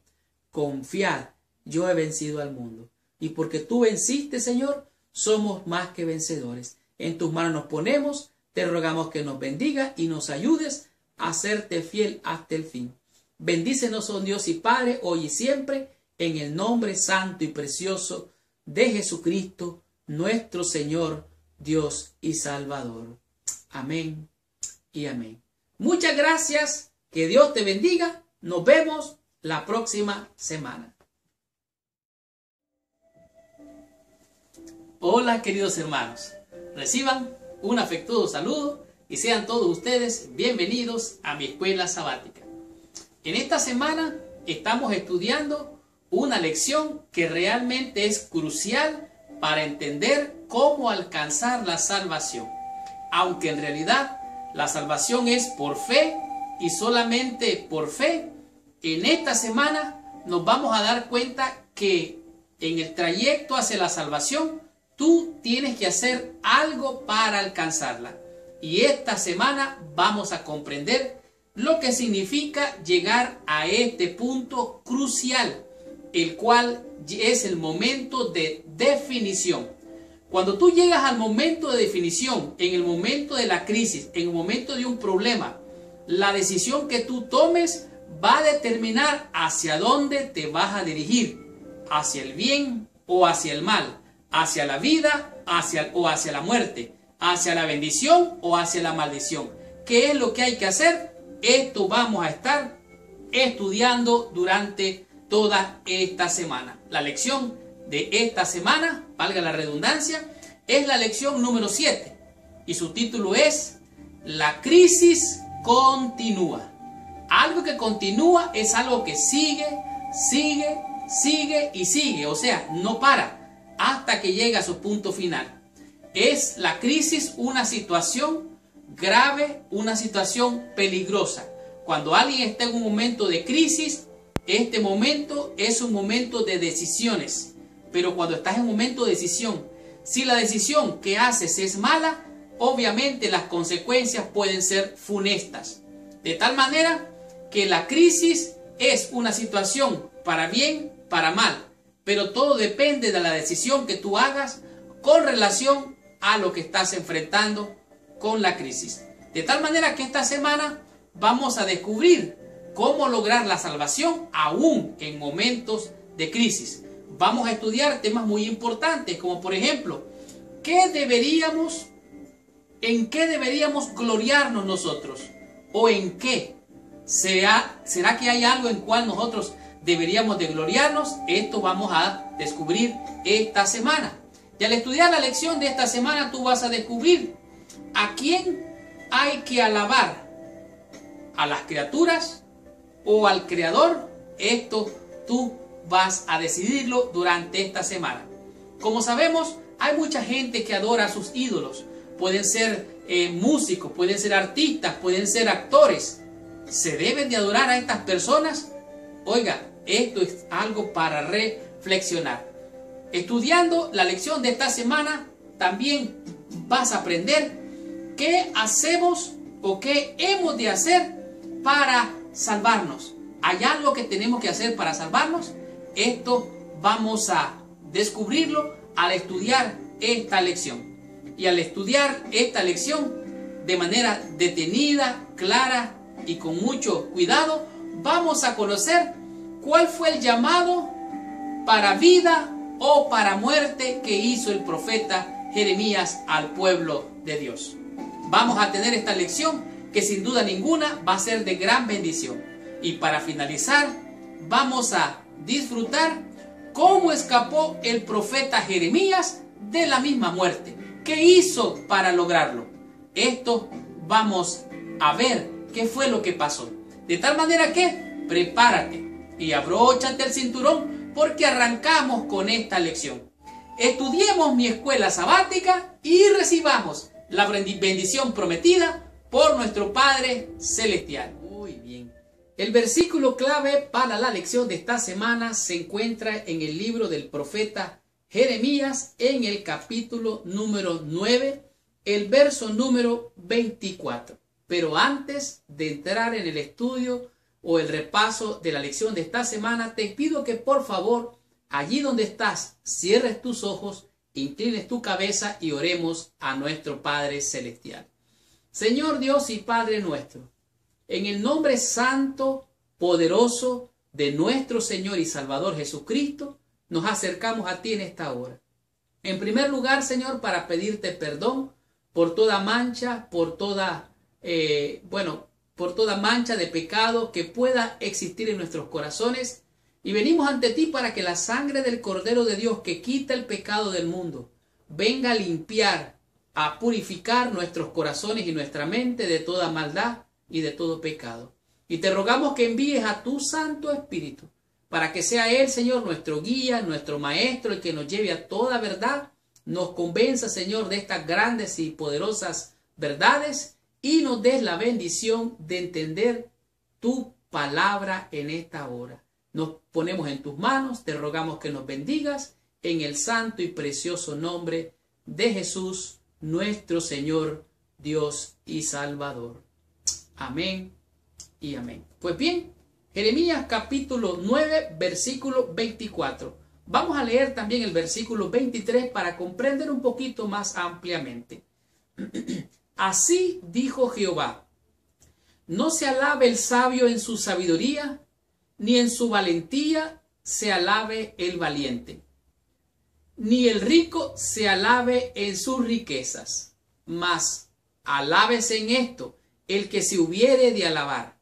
Confiad, yo he vencido al mundo. Y porque tú venciste, Señor, somos más que vencedores. En tus manos nos ponemos, te rogamos que nos bendiga y nos ayudes a serte fiel hasta el fin. Bendícenos, oh Dios y Padre, hoy y siempre, en el nombre santo y precioso de Jesucristo, nuestro Señor, Dios y Salvador. Amén y amén. Muchas gracias, que Dios te bendiga. Nos vemos la próxima semana. Hola, queridos hermanos, reciban un afectuoso saludo y sean todos ustedes bienvenidos a mi escuela sabática. En esta semana estamos estudiando una lección que realmente es crucial para entender cómo alcanzar la salvación. Aunque en realidad la salvación es por fe y solamente por fe, en esta semana nos vamos a dar cuenta que en el trayecto hacia la salvación tú tienes que hacer algo para alcanzarla. Y esta semana vamos a comprender lo que significa llegar a este punto crucial, el cual es el momento de definición. Cuando tú llegas al momento de definición, en el momento de la crisis, en el momento de un problema, la decisión que tú tomes va a determinar hacia dónde te vas a dirigir, hacia el bien o hacia el mal, hacia la vida o hacia la muerte, hacia la bendición o hacia la maldición. ¿Qué es lo que hay que hacer? Esto vamos a estar estudiando durante toda esta semana. La lección de esta semana, valga la redundancia, es la lección número 7 y su título es La crisis continúa. Algo que continúa es algo que sigue, sigue, sigue y sigue, o sea, no para hasta que llega a su punto final. Es la crisis una situación grave, una situación peligrosa. Cuando alguien está en un momento de crisis, este momento es un momento de decisiones. Pero cuando estás en un momento de decisión, si la decisión que haces es mala, obviamente las consecuencias pueden ser funestas. De tal manera que la crisis es una situación para bien, para mal. Pero todo depende de la decisión que tú hagas con relación a lo que estás enfrentando con la crisis. De tal manera que esta semana vamos a descubrir cómo lograr la salvación aún en momentos de crisis. Vamos a estudiar temas muy importantes, como por ejemplo, ¿en qué deberíamos gloriarnos nosotros? ¿O en qué? ¿Será que hay algo en cual nosotros deberíamos de gloriarnos? Esto vamos a descubrir esta semana. Y al estudiar la lección de esta semana, tú vas a descubrir a quién hay que alabar, a las criaturas o al Creador. Esto tú vas a decidirlo durante esta semana. Como sabemos, hay mucha gente que adora a sus ídolos. Pueden ser músicos, pueden ser artistas, pueden ser actores. ¿Se deben de adorar a estas personas? Oiga, esto es algo para reflexionar. Estudiando la lección de esta semana, también vas a aprender qué hacemos o qué hemos de hacer para salvarnos. ¿Hay algo que tenemos que hacer para salvarnos? Esto vamos a descubrirlo al estudiar esta lección. Y al estudiar esta lección de manera detenida, clara y con mucho cuidado, vamos a conocer cuál fue el llamado para vida o para muerte que hizo el profeta Jeremías al pueblo de Dios. Vamos a tener esta lección que sin duda ninguna va a ser de gran bendición. Y para finalizar, vamos a disfrutar cómo escapó el profeta Jeremías de la misma muerte. ¿Qué hizo para lograrlo? Esto vamos a ver qué fue lo que pasó. De tal manera que prepárate y abróchate el cinturón porque arrancamos con esta lección. Estudiemos mi escuela sabática y recibamos la bendición prometida por nuestro Padre Celestial. Muy bien. El versículo clave para la lección de esta semana se encuentra en el libro del profeta Jeremías, en el capítulo número 9, el verso número 24. Pero antes de entrar en el estudio o el repaso de la lección de esta semana, te pido que por favor, allí donde estás, cierres tus ojos, inclines tu cabeza y oremos a nuestro Padre Celestial. Señor Dios y Padre nuestro, en el nombre santo, poderoso de nuestro Señor y Salvador Jesucristo, nos acercamos a ti en esta hora. En primer lugar, Señor, para pedirte perdón por toda mancha, por toda mancha de pecado que pueda existir en nuestros corazones. Y venimos ante ti para que la sangre del Cordero de Dios que quita el pecado del mundo venga a limpiar, a purificar nuestros corazones y nuestra mente de toda maldad y de todo pecado. Y te rogamos que envíes a tu Santo Espíritu para que sea Él, Señor, nuestro guía, nuestro maestro, el que nos lleve a toda verdad, nos convenza, Señor, de estas grandes y poderosas verdades y nos des la bendición de entender tu palabra en esta hora. Nos ponemos en tus manos, te rogamos que nos bendigas en el santo y precioso nombre de Jesús, nuestro Señor, Dios y Salvador. Amén y amén. Pues bien, Jeremías capítulo 9, versículo 24. Vamos a leer también el versículo 23 para comprender un poquito más ampliamente. Así dijo Jehová: no se alabe el sabio en su sabiduría, ni en su valentía se alabe el valiente, ni el rico se alabe en sus riquezas, mas alábese en esto el que se hubiere de alabar,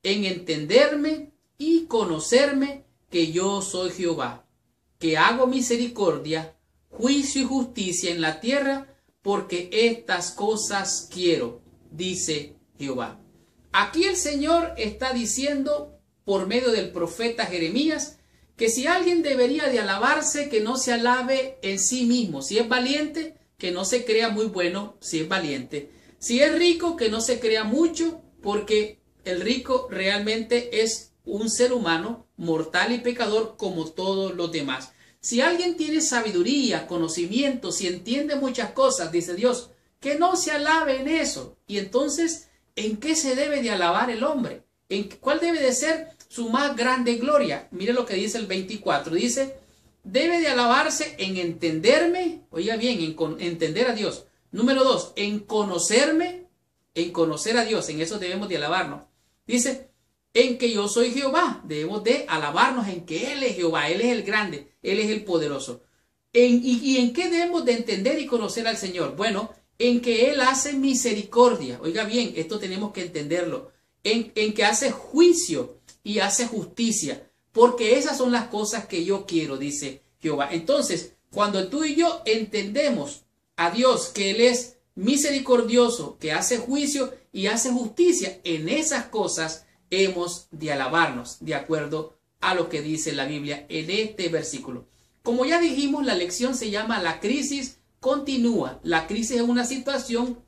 en entenderme y conocerme que yo soy Jehová, que hago misericordia, juicio y justicia en la tierra, porque estas cosas quiero, dice Jehová. Aquí el Señor está diciendo por medio del profeta Jeremías que si alguien debería de alabarse, que no se alabe en sí mismo. Si es valiente, que no se crea muy bueno si es valiente. Si es rico, que no se crea mucho, porque el rico realmente es un ser humano mortal y pecador como todos los demás. Si alguien tiene sabiduría, conocimiento, si entiende muchas cosas, dice Dios, que no se alabe en eso. Y entonces, ¿en qué se debe de alabar el hombre? ¿En cuál debe de ser su más grande gloria? Mire lo que dice el 24. Dice, debe de alabarse en entenderme, oiga bien, en entender a Dios. Número 2, en conocerme, en conocer a Dios. En eso debemos de alabarnos. Dice, en que yo soy Jehová. Debemos de alabarnos en que Él es Jehová. Él es el grande, Él es el poderoso. ¿Y en qué debemos de entender y conocer al Señor? Bueno, en que Él hace misericordia. Oiga bien, esto tenemos que entenderlo. En que hace juicio y hace justicia, porque esas son las cosas que yo quiero, dice Jehová. Entonces, cuando tú y yo entendemos a Dios, que Él es misericordioso, que hace juicio y hace justicia, en esas cosas hemos de alabarnos, de acuerdo a lo que dice la Biblia en este versículo. Como ya dijimos, la lección se llama La crisis continúa. La crisis es una situación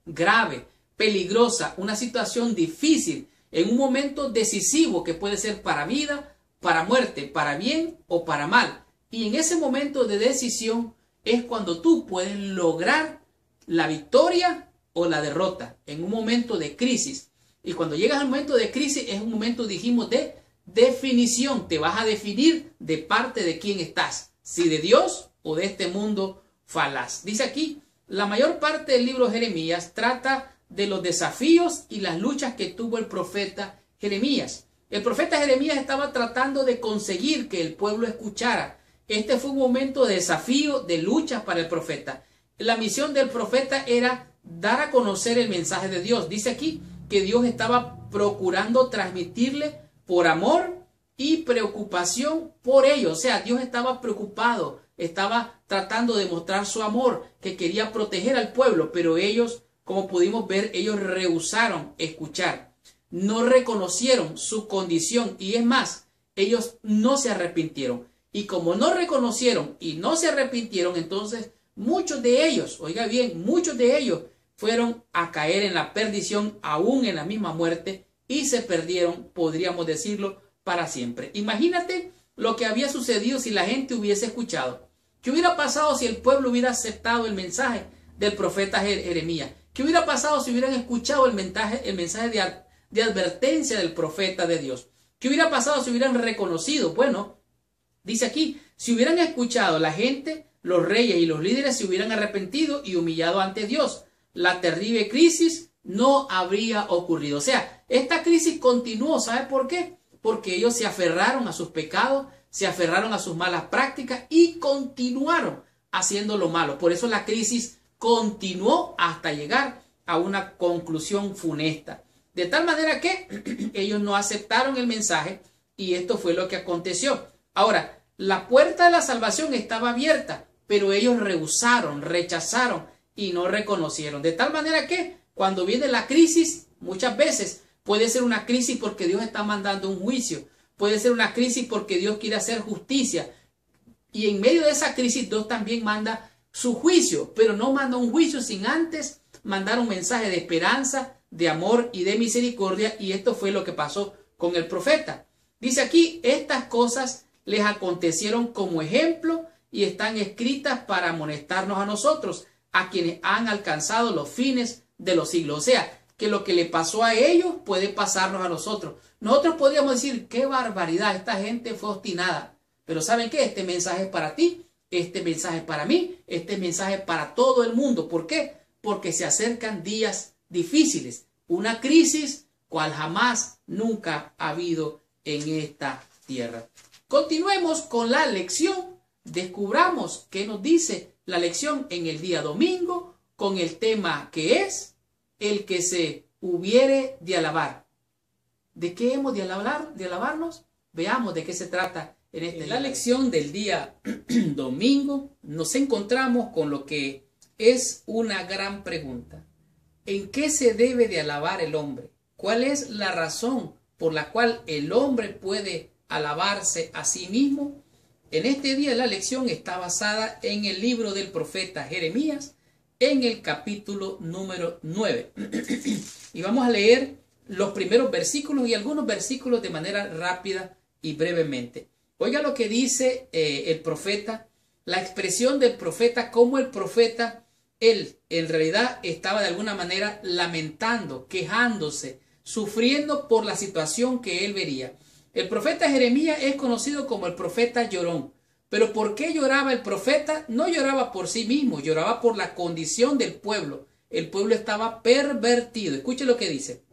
grave, peligrosa, una situación difícil, en un momento decisivo que puede ser para vida, para muerte, para bien o para mal. Y en ese momento de decisión es cuando tú puedes lograr la victoria o la derrota, en un momento de crisis. Y cuando llegas al momento de crisis es un momento, dijimos, de definición. Te vas a definir de parte de quién estás, si de Dios o de este mundo falaz. Dice aquí, la mayor parte del libro de Jeremías trata de los desafíos y las luchas que tuvo el profeta Jeremías. El profeta Jeremías estaba tratando de conseguir que el pueblo escuchara. Este fue un momento de desafío, de lucha para el profeta. La misión del profeta era dar a conocer el mensaje de Dios. Dice aquí que Dios estaba procurando transmitirle por amor y preocupación por ellos. O sea, Dios estaba preocupado, estaba tratando de mostrar su amor, que quería proteger al pueblo, pero ellos, como pudimos ver, ellos rehusaron escuchar, no reconocieron su condición y es más, ellos no se arrepintieron. Y como no reconocieron y no se arrepintieron, entonces muchos de ellos, oiga bien, muchos de ellos fueron a caer en la perdición, aún en la misma muerte, y se perdieron, podríamos decirlo, para siempre. Imagínate lo que había sucedido si la gente hubiese escuchado. ¿Qué hubiera pasado si el pueblo hubiera aceptado el mensaje del profeta Jeremías? ¿Qué hubiera pasado si hubieran escuchado el mensaje de advertencia del profeta de Dios? ¿Qué hubiera pasado si hubieran reconocido? Bueno, dice aquí, si hubieran escuchado la gente, los reyes y los líderes se hubieran arrepentido y humillado ante Dios, la terrible crisis no habría ocurrido. O sea, esta crisis continuó. ¿Sabe por qué? Porque ellos se aferraron a sus pecados, se aferraron a sus malas prácticas y continuaron haciendo lo malo. Por eso la crisis continuó hasta llegar a una conclusión funesta. De tal manera que ellos no aceptaron el mensaje y esto fue lo que aconteció. Ahora, la puerta de la salvación estaba abierta, pero ellos rehusaron, rechazaron y no reconocieron. De tal manera que cuando viene la crisis, muchas veces puede ser una crisis porque Dios está mandando un juicio. Puede ser una crisis porque Dios quiere hacer justicia. Y en medio de esa crisis Dios también manda su juicio, pero no manda un juicio sin antes mandar un mensaje de esperanza, de amor y de misericordia. Y esto fue lo que pasó con el profeta. Dice aquí, estas cosas les acontecieron como ejemplo y están escritas para amonestarnos a nosotros, a quienes han alcanzado los fines de los siglos. O sea, que lo que le pasó a ellos puede pasarnos a nosotros. Nosotros podríamos decir, qué barbaridad, esta gente fue obstinada. Pero ¿saben qué? Este mensaje es para ti, este mensaje es para mí, este mensaje es para todo el mundo. ¿Por qué? Porque se acercan días difíciles, una crisis cual jamás, nunca ha habido en esta tierra. Continuemos con la lección, descubramos qué nos dice la lección en el día domingo con el tema que es el que se hubiere de alabar. ¿De qué hemos de alabarnos? Veamos de qué se trata en este día. En la lección del día domingo nos encontramos con lo que es una gran pregunta. ¿En qué se debe de alabar el hombre? ¿Cuál es la razón por la cual el hombre puede alabarse a sí mismo? En este día la lección está basada en el libro del profeta Jeremías, en el capítulo número 9. Y vamos a leer los primeros versículos y algunos versículos de manera rápida y brevemente. Oiga lo que dice el profeta, la expresión del profeta, cómo el profeta, él en realidad estaba de alguna manera lamentando, quejándose, sufriendo por la situación que él vería. El profeta Jeremías es conocido como el profeta llorón. Pero ¿por qué lloraba el profeta? No lloraba por sí mismo, lloraba por la condición del pueblo. El pueblo estaba pervertido. Escuche lo que dice.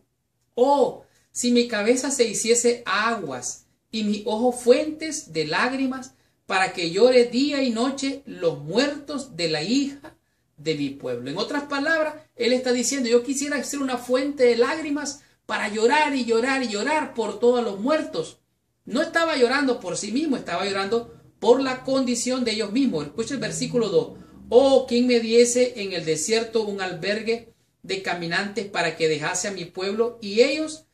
Oh, si mi cabeza se hiciese aguas y mis ojos fuentes de lágrimas, para que llore día y noche los muertos de la hija de mi pueblo. En otras palabras, él está diciendo, yo quisiera ser una fuente de lágrimas para llorar y llorar y llorar por todos los muertos. No estaba llorando por sí mismo, estaba llorando por la condición de ellos mismos. Escucha el versículo 2. Oh, quien me diese en el desierto un albergue de caminantes para que dejase a mi pueblo y ellos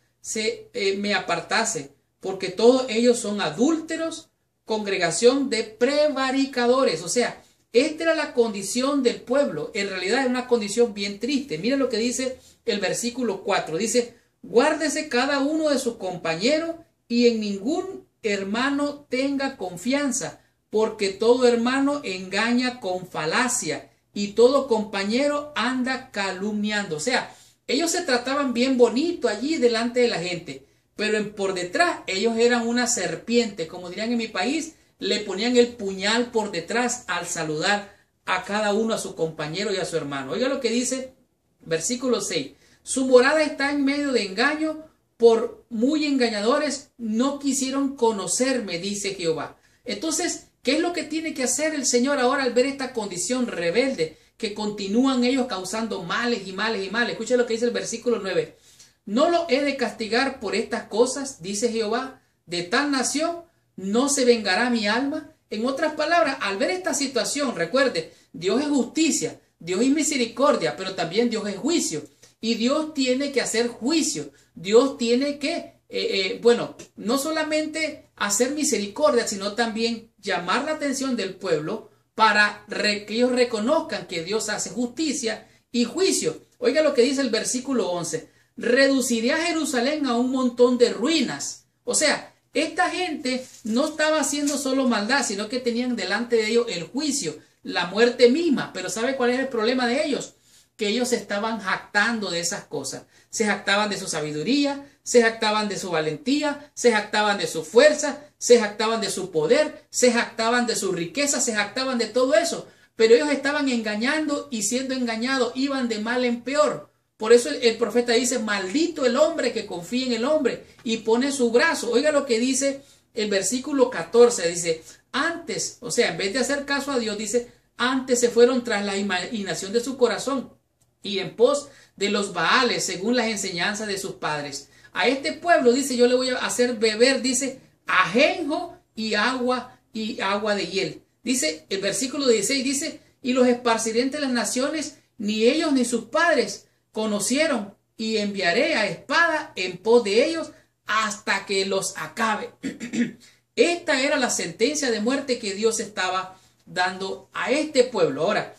me apartase, porque todos ellos son adúlteros, congregación de prevaricadores. O sea, esta era la condición del pueblo. En realidad es una condición bien triste. Mira lo que dice el versículo 4. Dice, guárdese cada uno de sus compañeros y en ningún hermano tenga confianza, porque todo hermano engaña con falacia y todo compañero anda calumniando. O sea, ellos se trataban bien bonito allí delante de la gente, pero por detrás ellos eran una serpiente, como dirían en mi país, le ponían el puñal por detrás al saludar a cada uno, a su compañero y a su hermano. Oiga lo que dice versículo 6. Su morada está en medio de engaño, por muy engañadores no quisieron conocerme, dice Jehová. Entonces, ¿qué es lo que tiene que hacer el Señor ahora al ver esta condición rebelde que continúan ellos causando males y males y males? Escucha lo que dice el versículo 9. No lo he de castigar por estas cosas, dice Jehová, de tal nación no se vengará mi alma. En otras palabras, al ver esta situación, recuerde, Dios es justicia, Dios es misericordia, pero también Dios es juicio. Y Dios tiene que hacer juicio. Dios tiene que, no solamente hacer misericordia, sino también llamar la atención del pueblo para que ellos reconozcan que Dios hace justicia y juicio. Oiga lo que dice el versículo 11. Reduciré a Jerusalén a un montón de ruinas. O sea, esta gente no estaba haciendo solo maldad, sino que tenían delante de ellos el juicio, la muerte misma. Pero ¿sabe cuál es el problema de ellos? que ellos se estaban jactando de esas cosas. Se jactaban de su sabiduría, se jactaban de su valentía, se jactaban de su fuerza, se jactaban de su poder, se jactaban de su riqueza, se jactaban de todo eso. Pero ellos estaban engañando y siendo engañados, iban de mal en peor. Por eso el profeta dice, maldito el hombre que confía en el hombre y pone su brazo. Oiga lo que dice el versículo 14, dice, antes, o sea, en vez de hacer caso a Dios, dice, antes se fueron tras la imaginación de su corazón y en pos de los Baales, según las enseñanzas de sus padres. A este pueblo, dice, yo le voy a hacer beber, dice, ajenjo y agua de hiel. Dice, el versículo 16 dice, y los esparciré entre las naciones, ni ellos ni sus padres conocieron, y enviaré a espada en pos de ellos hasta que los acabe. Esta era la sentencia de muerte que Dios estaba dando a este pueblo. Ahora,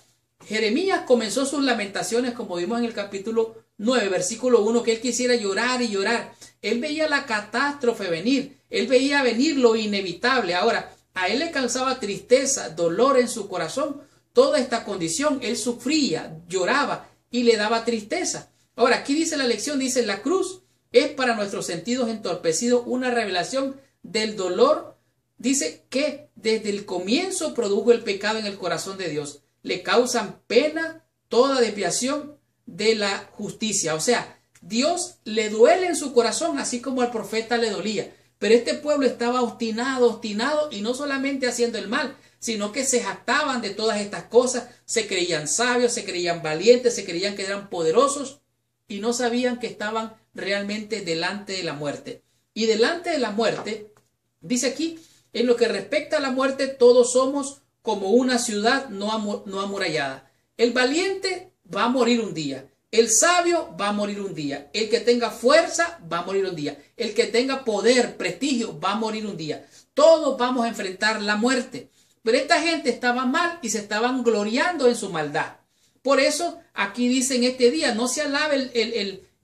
Jeremías comenzó sus lamentaciones, como vimos en el capítulo 9, versículo 1, que él quisiera llorar y llorar. Él veía la catástrofe venir, él veía venir lo inevitable. Ahora, a él le causaba tristeza, dolor en su corazón, toda esta condición. Él sufría, lloraba y le daba tristeza. Ahora, aquí dice la lección, dice, la cruz es para nuestros sentidos entorpecidos una revelación del dolor. Dice que desde el comienzo produjo el pecado en el corazón de Dios. Le causan pena toda desviación de la justicia. O sea, Dios le duele en su corazón, así como al profeta le dolía. Pero este pueblo estaba obstinado, y no solamente haciendo el mal, sino que se jactaban de todas estas cosas, se creían sabios, se creían valientes, se creían que eran poderosos y no sabían que estaban realmente delante de la muerte. Y delante de la muerte, dice aquí, en lo que respecta a la muerte, todos somos como una ciudad no amurallada. El valiente va a morir un día. El sabio va a morir un día. El que tenga fuerza va a morir un día. El que tenga poder, prestigio, va a morir un día. Todos vamos a enfrentar la muerte. Pero esta gente estaba mal y se estaban gloriando en su maldad. Por eso aquí dice en este día, no se alabe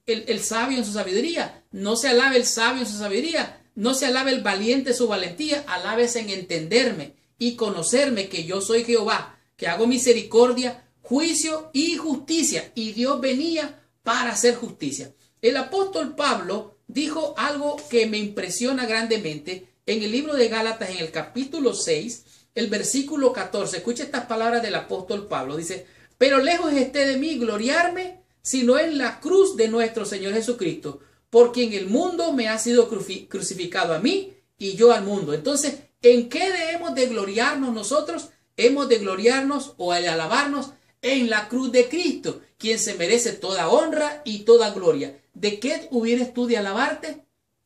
el sabio en su sabiduría. No se alabe el sabio en su sabiduría. No se alabe el valiente en su valentía. Alábese en entenderme y conocerme, que yo soy Jehová, que hago misericordia, juicio y justicia. Y Dios venía para hacer justicia. El apóstol Pablo dijo algo que me impresiona grandemente en el libro de Gálatas, en el capítulo 6, el versículo 14. Escucha estas palabras del apóstol Pablo. Dice, pero lejos esté de mí gloriarme, sino en la cruz de nuestro Señor Jesucristo, porque en el mundo me ha sido crucificado a mí y yo al mundo. Entonces, ¿en qué debemos de gloriarnos nosotros? Hemos de gloriarnos o de alabarnos en la cruz de Cristo, quien se merece toda honra y toda gloria. ¿De qué hubieras tú de alabarte?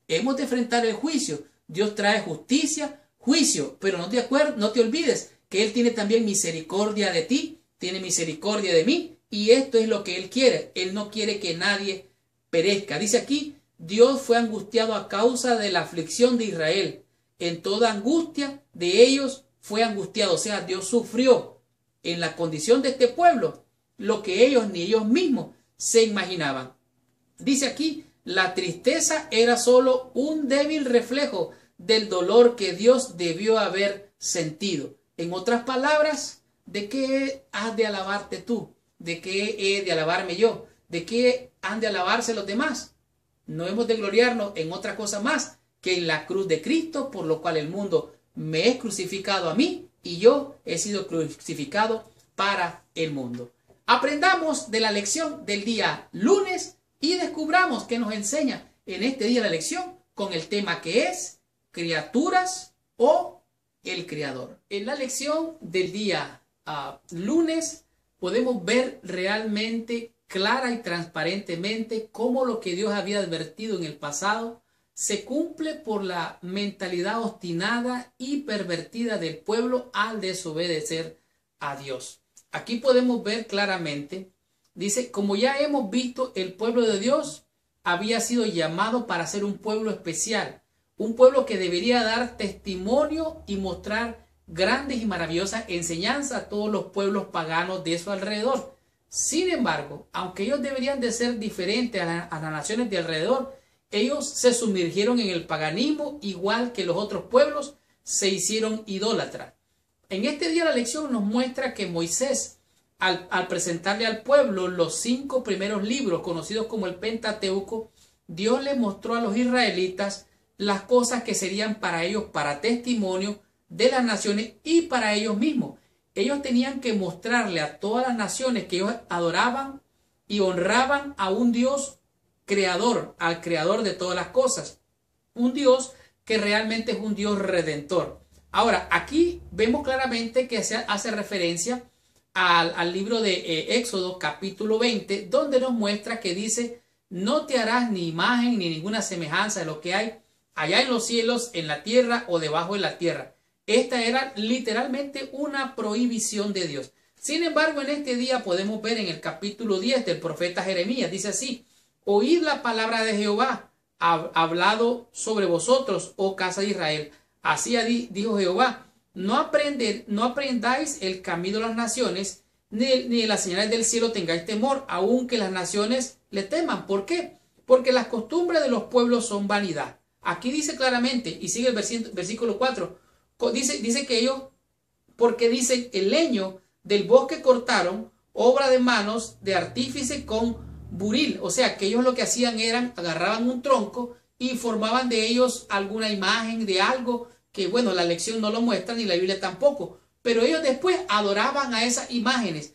Hemos de enfrentar el juicio. Dios trae justicia, juicio, pero no te olvides que Él tiene también misericordia de ti, tiene misericordia de mí, y esto es lo que Él quiere. Él no quiere que nadie perezca. Dice aquí, Dios fue angustiado a causa de la aflicción de Israel. En toda angustia de ellos fue angustiado. O sea, Dios sufrió en la condición de este pueblo lo que ellos ni ellos mismos se imaginaban. Dice aquí, la tristeza era solo un débil reflejo del dolor que Dios debió haber sentido. En otras palabras, ¿de qué has de alabarte tú? ¿De qué he de alabarme yo? ¿De qué han de alabarse los demás? No hemos de gloriarnos en otra cosa más que en la cruz de Cristo, por lo cual el mundo me es crucificado a mí y yo he sido crucificado para el mundo. Aprendamos de la lección del día lunes y descubramos qué nos enseña en este día la lección con el tema que es criaturas o el Creador. En la lección del día lunes podemos ver realmente clara y transparentemente cómo lo que Dios había advertido en el pasado se cumple por la mentalidad obstinada y pervertida del pueblo al desobedecer a Dios. Aquí podemos ver claramente, dice, como ya hemos visto, el pueblo de Dios había sido llamado para ser un pueblo especial, un pueblo que debería dar testimonio y mostrar grandes y maravillosas enseñanzas a todos los pueblos paganos de su alrededor. Sin embargo, aunque ellos deberían de ser diferentes a las naciones de alrededor, ellos se sumergieron en el paganismo igual que los otros pueblos se hicieron idólatras. En este día la lección nos muestra que Moisés al presentarle al pueblo los 5 primeros libros conocidos como el Pentateuco, Dios le mostró a los israelitas las cosas que serían para ellos para testimonio de las naciones y para ellos mismos. Ellos tenían que mostrarle a todas las naciones que ellos adoraban y honraban a un Dios creador, al creador de todas las cosas. Un Dios que realmente es un Dios redentor. Ahora, aquí vemos claramente que se hace referencia al libro de Éxodo capítulo 20, donde nos muestra que dice: no te harás ni imagen ni ninguna semejanza de lo que hay allá en los cielos, en la tierra o debajo de la tierra. Esta era literalmente una prohibición de Dios. Sin embargo, en este día podemos ver en el capítulo 10 del profeta Jeremías, dice así: oíd la palabra de Jehová, hablado sobre vosotros, oh casa de Israel. Así dijo Jehová: no aprendáis el camino de las naciones, ni de las señales del cielo tengáis temor, aunque las naciones le teman. ¿Por qué? Porque las costumbres de los pueblos son vanidad. Aquí dice claramente, y sigue el versículo 4, dice que ellos, porque dicen: el leño del bosque cortaron, obra de manos de artífice con buril. O sea, que ellos lo que hacían eran, agarraban un tronco y formaban de ellos alguna imagen de algo que, bueno, la lección no lo muestra ni la Biblia tampoco, pero ellos después adoraban a esas imágenes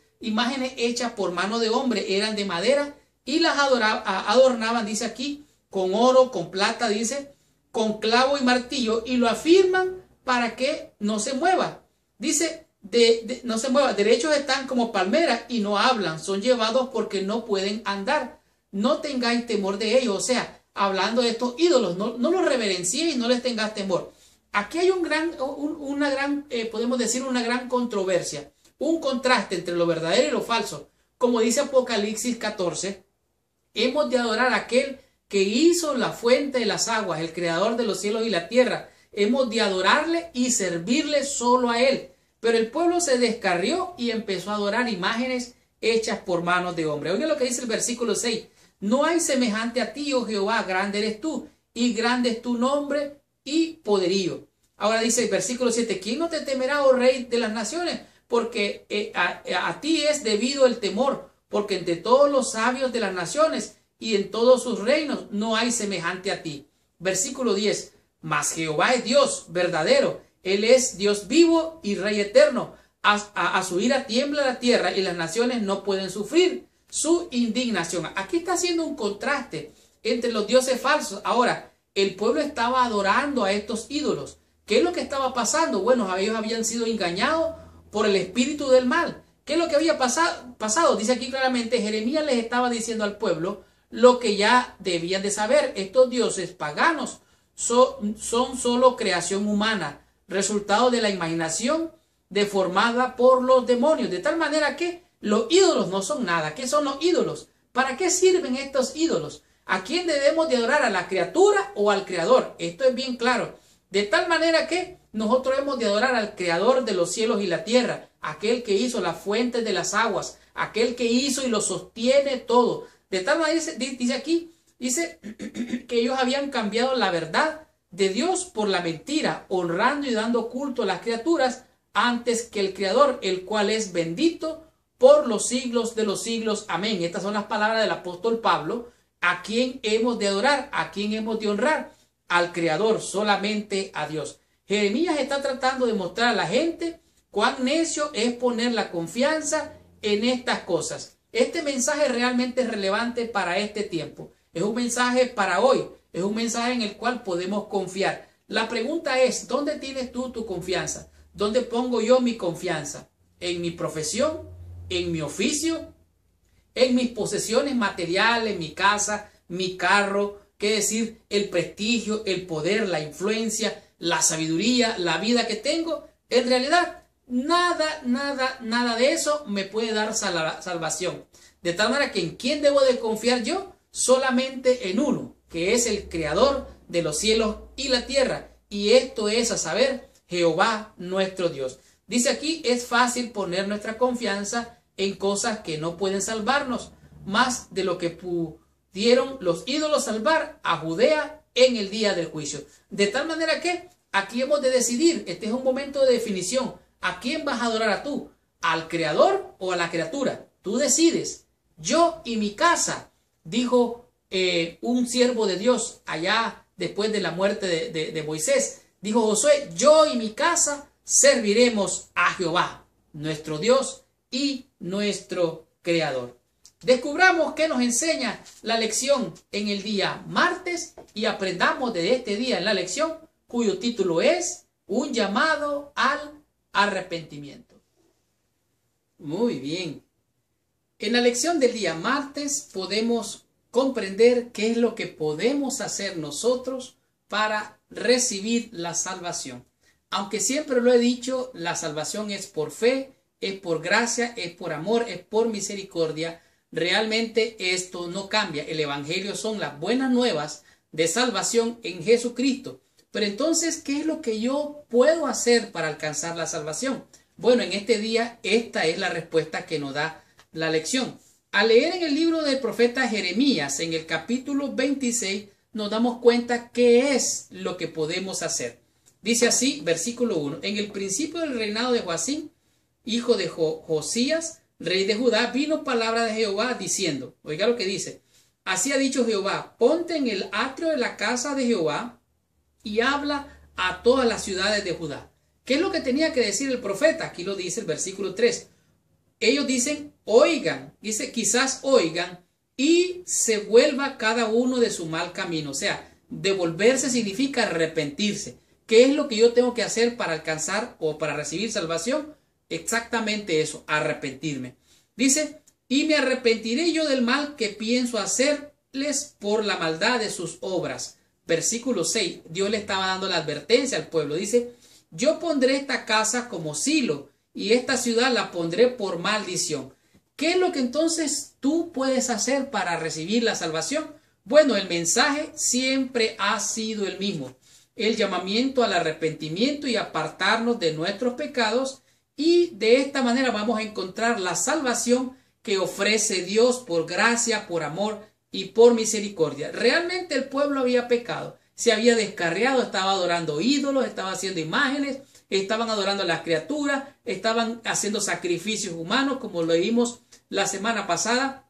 hechas por mano de hombre, eran de madera, y las adornaban, dice aquí, con oro, con plata, dice, con clavo y martillo, y lo afirman para que no se mueva. Dice, no se mueva, derechos están como palmeras y no hablan, son llevados porque no pueden andar. No tengáis temor de ellos. O sea, hablando de estos ídolos, no los reverenciéis, no les tengáis temor. Aquí hay podemos decir, una gran controversia, un contraste entre lo verdadero y lo falso. Como dice Apocalipsis 14, hemos de adorar a aquel que hizo la fuente de las aguas, el creador de los cielos y la tierra. Hemos de adorarle y servirle solo a él. Pero el pueblo se descarrió y empezó a adorar imágenes hechas por manos de hombre. Oigan lo que dice el versículo 6. No hay semejante a ti, oh Jehová, grande eres tú, y grande es tu nombre y poderío. Ahora dice el versículo 7, ¿quién no te temerá, oh Rey de las naciones? Porque a ti es debido el temor, porque entre todos los sabios de las naciones y en todos sus reinos no hay semejante a ti. Versículo 10, mas Jehová es Dios verdadero, Él es Dios vivo y Rey eterno. A su ira tiembla la tierra y las naciones no pueden sufrir su indignación. Aquí está haciendo un contraste entre los dioses falsos. Ahora, el pueblo estaba adorando a estos ídolos. ¿Qué es lo que estaba pasando? Bueno, ellos habían sido engañados por el espíritu del mal. ¿Qué es lo que había pasado? Dice aquí claramente, Jeremías les estaba diciendo al pueblo lo que ya debían de saber. Estos dioses paganos son solo creación humana, resultado de la imaginación deformada por los demonios. De tal manera que los ídolos no son nada. ¿Qué son los ídolos? ¿Para qué sirven estos ídolos? ¿A quién debemos de adorar? ¿A la criatura o al creador? Esto es bien claro. De tal manera que nosotros hemos de adorar al creador de los cielos y la tierra, aquel que hizo las fuentes de las aguas, aquel que hizo y lo sostiene todo. De tal manera, dice aquí, dice que ellos habían cambiado la verdad de Dios por la mentira, honrando y dando culto a las criaturas antes que el creador, el cual es bendito por los siglos de los siglos. Amén. Estas son las palabras del apóstol Pablo. ¿A quién hemos de adorar? ¿A quién hemos de honrar? Al Creador, solamente a Dios. Jeremías está tratando de mostrar a la gente cuán necio es poner la confianza en estas cosas. Este mensaje realmente es relevante para este tiempo. Es un mensaje para hoy. Es un mensaje en el cual podemos confiar. La pregunta es, ¿dónde tienes tú tu confianza? ¿Dónde pongo yo mi confianza? ¿En mi profesión? ¿En mi oficio? ¿En mis posesiones materiales, mi casa, mi carro? ¿Qué decir? El prestigio, el poder, la influencia, la sabiduría, la vida que tengo. En realidad, nada de eso me puede dar salvación. De tal manera que ¿en quién debo de confiar yo? Solamente en uno, que es el creador de los cielos y la tierra. Y esto es, a saber, Jehová nuestro Dios. Dice aquí, es fácil poner nuestra confianza en cosas que no pueden salvarnos, más de lo que pudieron los ídolos salvar a Judea en el día del juicio. De tal manera que aquí hemos de decidir, este es un momento de definición, ¿a quién vas a adorar ¿Al creador o a la criatura? Tú decides. Yo y mi casa, dijo un siervo de Dios allá después de la muerte de Moisés. Dijo Josué, yo y mi casa serviremos a Jehová, nuestro Dios y nuestro Creador. Descubramos qué nos enseña la lección en el día martes y aprendamos de este día en la lección, cuyo título es un llamado al arrepentimiento. Muy bien. En la lección del día martes podemos comprender qué es lo que podemos hacer nosotros para recibir la salvación. Aunque siempre lo he dicho, la salvación es por fe, es por gracia, es por amor, es por misericordia. Realmente esto no cambia. El evangelio son las buenas nuevas de salvación en Jesucristo. Pero entonces, ¿qué es lo que yo puedo hacer para alcanzar la salvación? Bueno, en este día esta es la respuesta que nos da la lección. Al leer en el libro del profeta Jeremías, en el capítulo 26, nos damos cuenta qué es lo que podemos hacer. Dice así, versículo 1, en el principio del reinado de Joacim, hijo de Josías, rey de Judá, vino palabra de Jehová diciendo, oiga lo que dice, así ha dicho Jehová, ponte en el atrio de la casa de Jehová y habla a todas las ciudades de Judá. ¿Qué es lo que tenía que decir el profeta? Aquí lo dice el versículo 3. Ellos dicen, oigan, dice, quizás oigan y se vuelva cada uno de su mal camino. O sea, devolverse significa arrepentirse. ¿Qué es lo que yo tengo que hacer para alcanzar o para recibir salvación? Exactamente eso, arrepentirme. Dice, y me arrepentiré yo del mal que pienso hacerles por la maldad de sus obras. Versículo 6, Dios le estaba dando la advertencia al pueblo. Dice, yo pondré esta casa como silo y esta ciudad la pondré por maldición. ¿Qué es lo que entonces tú puedes hacer para recibir la salvación? Bueno, el mensaje siempre ha sido el mismo. El llamamiento al arrepentimiento y apartarnos de nuestros pecados, y de esta manera vamos a encontrar la salvación que ofrece Dios por gracia, por amor y por misericordia. Realmente el pueblo había pecado, se había descarriado, estaba adorando ídolos, estaba haciendo imágenes, estaban adorando a las criaturas, estaban haciendo sacrificios humanos, como lo vimos la semana pasada.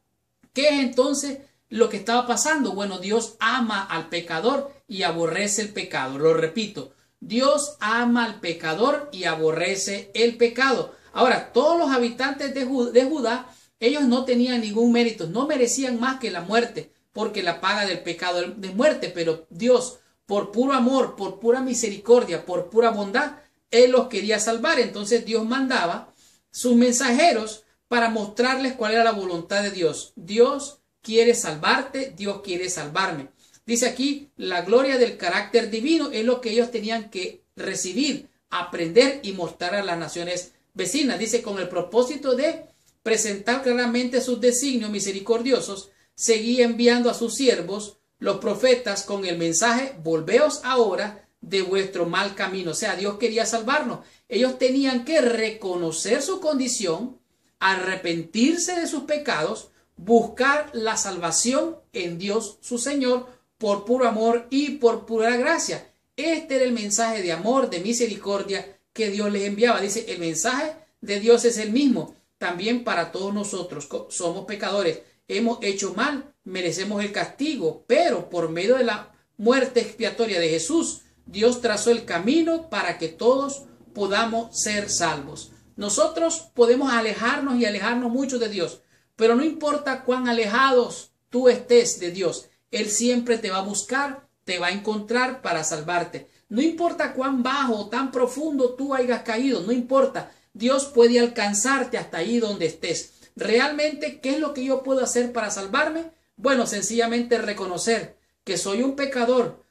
¿Qué es entonces lo que estaba pasando? Bueno, Dios ama al pecador y aborrece el pecado. Lo repito, Dios ama al pecador y aborrece el pecado. Ahora, todos los habitantes de Judá, ellos no tenían ningún mérito, no merecían más que la muerte, porque la paga del pecado es muerte, pero Dios, por puro amor, por pura misericordia, por pura bondad, Él los quería salvar. Entonces Dios mandaba sus mensajeros para mostrarles cuál era la voluntad de Dios. Dios quiere salvarte, Dios quiere salvarme. Dice aquí, la gloria del carácter divino es lo que ellos tenían que recibir, aprender y mostrar a las naciones vecinas. Dice, con el propósito de presentar claramente sus designios misericordiosos, seguía enviando a sus siervos, los profetas, con el mensaje, volveos ahora de vuestro mal camino. O sea, Dios quería salvarnos. Ellos tenían que reconocer su condición, arrepentirse de sus pecados, buscar la salvación en Dios su Señor, por puro amor y por pura gracia. Este era el mensaje de amor, de misericordia que Dios les enviaba. Dice, el mensaje de Dios es el mismo también para todos nosotros. Somos pecadores, hemos hecho mal, merecemos el castigo, pero por medio de la muerte expiatoria de Jesús, Dios trazó el camino para que todos podamos ser salvos. Nosotros podemos alejarnos y alejarnos mucho de Dios, pero no importa cuán alejados tú estés de Dios, Él siempre te va a buscar, te va a encontrar para salvarte. No importa cuán bajo o tan profundo tú hayas caído, no importa. Dios puede alcanzarte hasta ahí donde estés. Realmente, ¿qué es lo que yo puedo hacer para salvarme? Bueno, sencillamente reconocer que soy un pecador,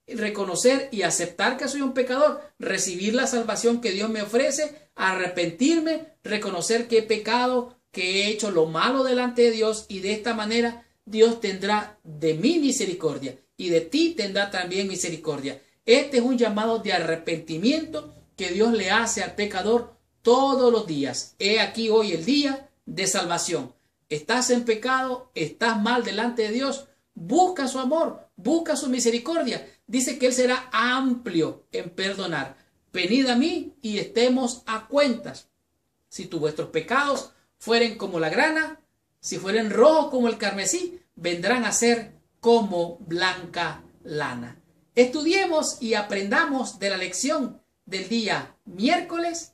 reconocer y aceptar que soy un pecador, recibir la salvación que Dios me ofrece, arrepentirme, reconocer que he pecado, que he hecho lo malo delante de Dios, y de esta manera Dios tendrá de mí misericordia y de ti tendrá también misericordia. Este es un llamado de arrepentimiento que Dios le hace al pecador todos los días. He aquí hoy el día de salvación. Estás en pecado, estás mal delante de Dios, busca su amor, busca su misericordia. Dice que Él será amplio en perdonar. Venid a mí y estemos a cuentas. si vuestros pecados fueren como la grana, si fueren rojos como el carmesí, vendrán a ser como blanca lana. Estudiemos y aprendamos de la lección del día miércoles,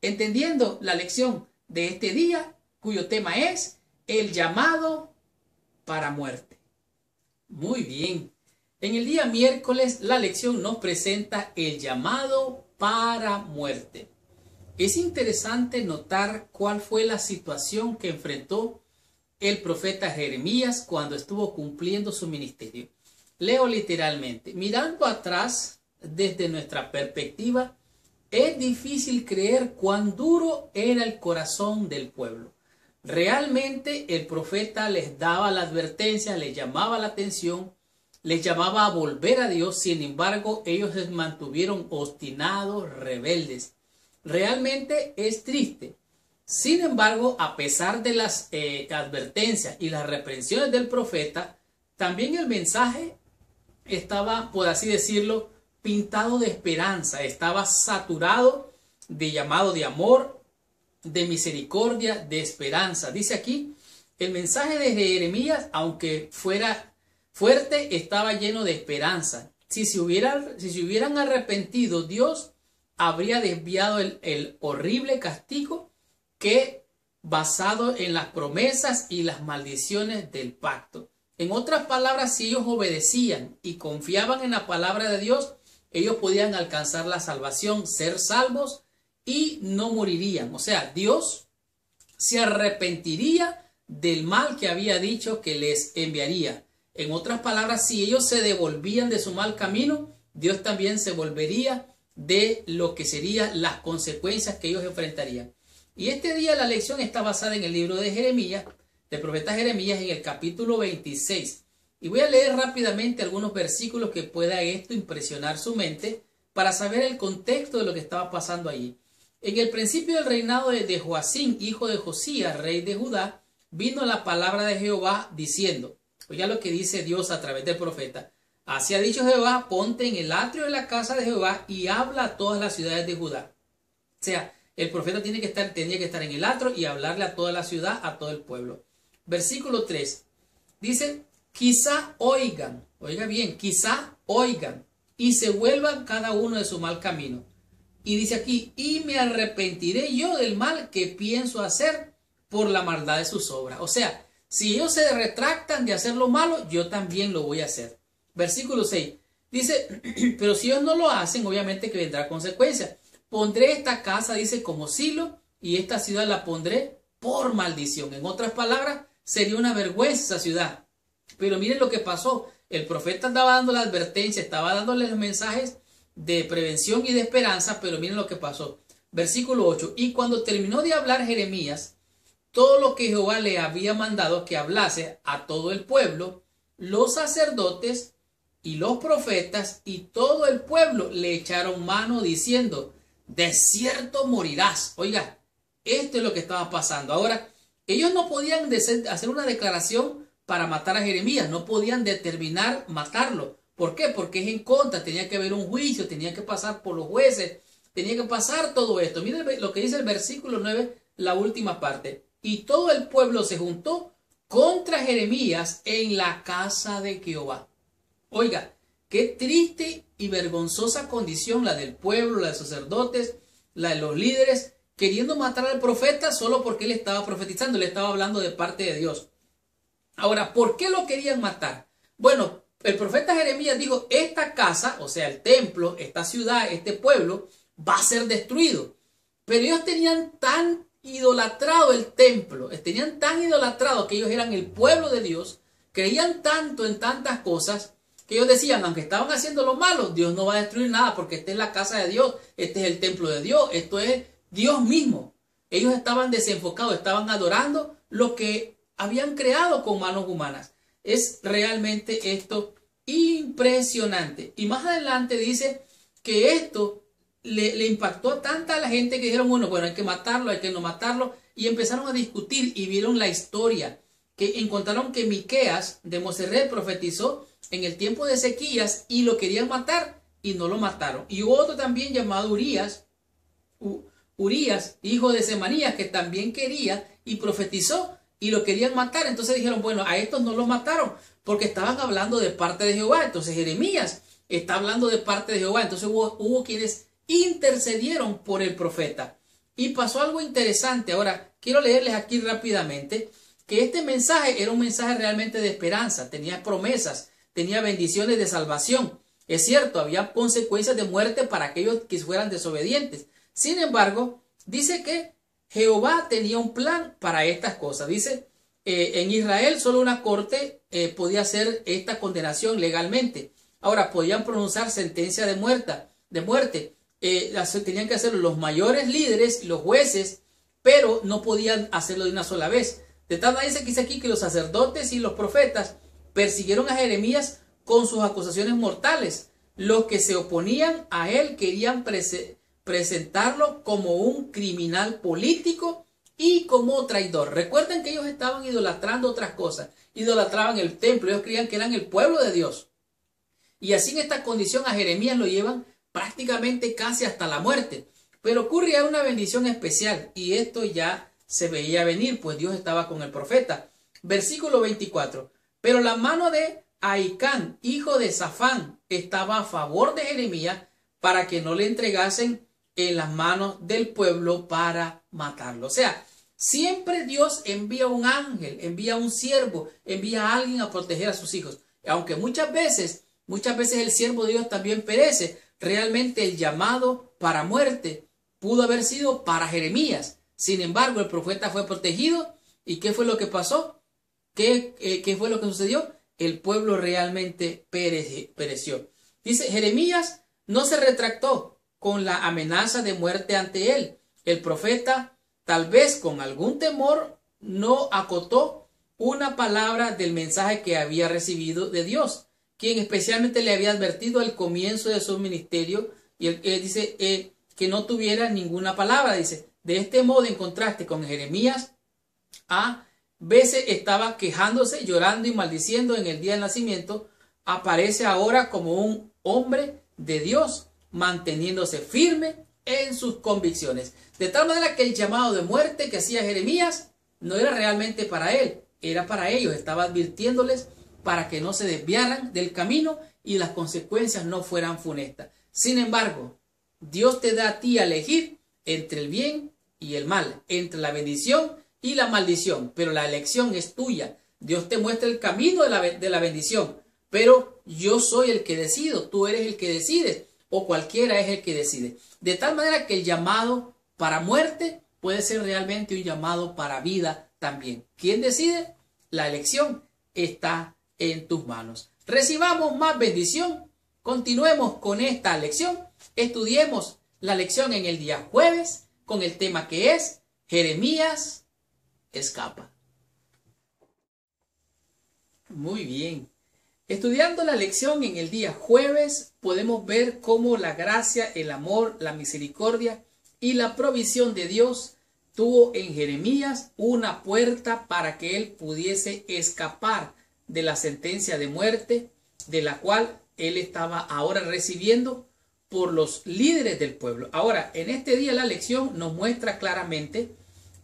entendiendo la lección de este día, cuyo tema es el llamado para muerte. Muy bien. En el día miércoles la lección nos presenta el llamado para muerte. Es interesante notar cuál fue la situación que enfrentó el profeta Jeremías cuando estuvo cumpliendo su ministerio. Leo literalmente: mirando atrás desde nuestra perspectiva, es difícil creer cuán duro era el corazón del pueblo. Realmente el profeta les daba la advertencia, les llamaba la atención, les llamaba a volver a Dios. Sin embargo, ellos se mantuvieron obstinados, rebeldes. Realmente es triste. Sin embargo, a pesar de las advertencias y las reprensiones del profeta, también el mensaje estaba, por así decirlo, pintado de esperanza, estaba saturado de llamado de amor, de misericordia, de esperanza. Dice aquí, el mensaje de Jeremías, aunque fuera fuerte, estaba lleno de esperanza. Si se hubieran arrepentido, Dios habría desviado el horrible castigo que basado en las promesas y las maldiciones del pacto. En otras palabras, si ellos obedecían y confiaban en la palabra de Dios, ellos podían alcanzar la salvación, ser salvos y no morirían. O sea, Dios se arrepentiría del mal que había dicho que les enviaría. En otras palabras, si ellos se devolvían de su mal camino, Dios también se volvería de lo que serían las consecuencias que ellos enfrentarían. Y este día la lección está basada en el libro de Jeremías, del profeta Jeremías, en el capítulo 26. Y voy a leer rápidamente algunos versículos que pueda esto impresionar su mente para saber el contexto de lo que estaba pasando allí. En el principio del reinado de Joacim, hijo de Josías, rey de Judá, vino la palabra de Jehová diciendo, oiga lo que dice Dios a través del profeta: así ha dicho Jehová, ponte en el atrio de la casa de Jehová y habla a todas las ciudades de Judá. O sea, el profeta tenía que estar en el atrio y hablarle a toda la ciudad, a todo el pueblo. Versículo 3 dice, quizá oigan, oiga bien, quizá oigan y se vuelvan cada uno de su mal camino. Y dice aquí, y me arrepentiré yo del mal que pienso hacer por la maldad de sus obras. O sea, si ellos se retractan de hacer lo malo, yo también lo voy a hacer. Versículo 6 dice, pero si ellos no lo hacen, obviamente que vendrá consecuencia. Pondré esta casa, dice, como silo, y esta ciudad la pondré por maldición. En otras palabras, sería una vergüenza esa ciudad. Pero miren lo que pasó. El profeta andaba dando la advertencia, estaba dándole los mensajes de prevención y de esperanza, pero miren lo que pasó. Versículo 8. Y cuando terminó de hablar Jeremías todo lo que Jehová le había mandado que hablase a todo el pueblo, los sacerdotes y los profetas y todo el pueblo le echaron mano diciendo, de cierto morirás. Oiga, esto es lo que estaba pasando. Ahora, ellos no podían hacer una declaración para matar a Jeremías, no podían determinar matarlo. ¿Por qué? Porque es en contra, tenía que haber un juicio, tenía que pasar por los jueces, tenía que pasar todo esto. Miren lo que dice el versículo 9, la última parte. Y todo el pueblo se juntó contra Jeremías en la casa de Jehová. Oiga, qué triste y vergonzosa condición la del pueblo, la de los sacerdotes, la de los líderes, queriendo matar al profeta solo porque él estaba profetizando, le estaba hablando de parte de Dios. Ahora, ¿por qué lo querían matar? Bueno, el profeta Jeremías dijo, esta casa, o sea, el templo, esta ciudad, este pueblo, va a ser destruido. Pero ellos tenían tan idolatrado el templo, tenían tan idolatrado que ellos eran el pueblo de Dios, creían tanto en tantas cosas, que ellos decían, aunque estaban haciendo lo malo, Dios no va a destruir nada, porque esta es la casa de Dios, este es el templo de Dios, esto es Dios mismo. Ellos estaban desenfocados, estaban adorando lo que habían creado con manos humanas. Es realmente esto impresionante. Y más adelante dice que esto le impactó a tanta la gente que dijeron, bueno, hay que matarlo, hay que no matarlo. Y empezaron a discutir y vieron la historia. Que encontraron que Miqueas de Moserret profetizó en el tiempo de Ezequías y lo querían matar y no lo mataron. Y hubo otro también llamado Urías Urías, hijo de Semanías, que también quería y profetizó y lo querían matar. Entonces dijeron, bueno, a estos no los mataron porque estaban hablando de parte de Jehová. Entonces Jeremías está hablando de parte de Jehová. Entonces hubo quienes intercedieron por el profeta. Y pasó algo interesante. Ahora, quiero leerles aquí rápidamente que este mensaje era un mensaje realmente de esperanza. Tenía promesas, tenía bendiciones de salvación. Es cierto, había consecuencias de muerte para aquellos que fueran desobedientes. Sin embargo, dice que Jehová tenía un plan para estas cosas. Dice, en Israel solo una corte podía hacer esta condenación legalmente. Ahora, podían pronunciar sentencia de muerte. Tenían que hacerlo los mayores líderes y los jueces, pero no podían hacerlo de una sola vez. De tal manera dice aquí que los sacerdotes y los profetas persiguieron a Jeremías con sus acusaciones mortales. Los que se oponían a él querían presentarlo como un criminal político y como traidor. Recuerden que ellos estaban idolatrando otras cosas. Idolatraban el templo. Ellos creían que eran el pueblo de Dios. Y así en esta condición a Jeremías lo llevan prácticamente casi hasta la muerte. Pero ocurría una bendición especial y esto ya se veía venir, pues Dios estaba con el profeta. Versículo 24. Pero la mano de Ahicam, hijo de Safán, estaba a favor de Jeremías para que no le entregasen en las manos del pueblo para matarlo. O sea, siempre Dios envía un ángel, envía un siervo, envía a alguien a proteger a sus hijos. Aunque muchas veces el siervo de Dios también perece. Realmente el llamado para muerte pudo haber sido para Jeremías. Sin embargo, el profeta fue protegido. ¿Y qué fue lo que pasó? ¿Qué fue lo que sucedió? El pueblo realmente pereció. Dice, Jeremías no se retractó con la amenaza de muerte ante él. El profeta, tal vez con algún temor, no acotó una palabra del mensaje que había recibido de Dios, quien especialmente le había advertido al comienzo de su ministerio, y él dice que no tuviera ninguna palabra. Dice, de este modo, en contraste con Jeremías, a veces estaba quejándose, llorando y maldiciendo en el día del nacimiento, aparece ahora como un hombre de Dios, manteniéndose firme en sus convicciones. De tal manera que el llamado de muerte que hacía Jeremías no era realmente para él, era para ellos. Estaba advirtiéndoles para que no se desviaran del camino y las consecuencias no fueran funestas. Sin embargo, Dios te da a ti a elegir entre el bien y el mal, entre la bendición y la maldición, pero la elección es tuya. Dios te muestra el camino de la bendición, pero yo soy el que decido, tú eres el que decides, o cualquiera es el que decide. De tal manera que el llamado para muerte puede ser realmente un llamado para vida también. ¿Quién decide? La elección está en tus manos. Recibamos más bendición. Continuemos con esta lección. Estudiemos la lección en el día jueves con el tema que es Jeremías escapa. Muy bien. Estudiando la lección en el día jueves, podemos ver cómo la gracia, el amor, la misericordia y la provisión de Dios tuvo en Jeremías una puerta para que él pudiese escapar de la sentencia de muerte, de la cual él estaba ahora recibiendo por los líderes del pueblo. Ahora, en este día la lección nos muestra claramente,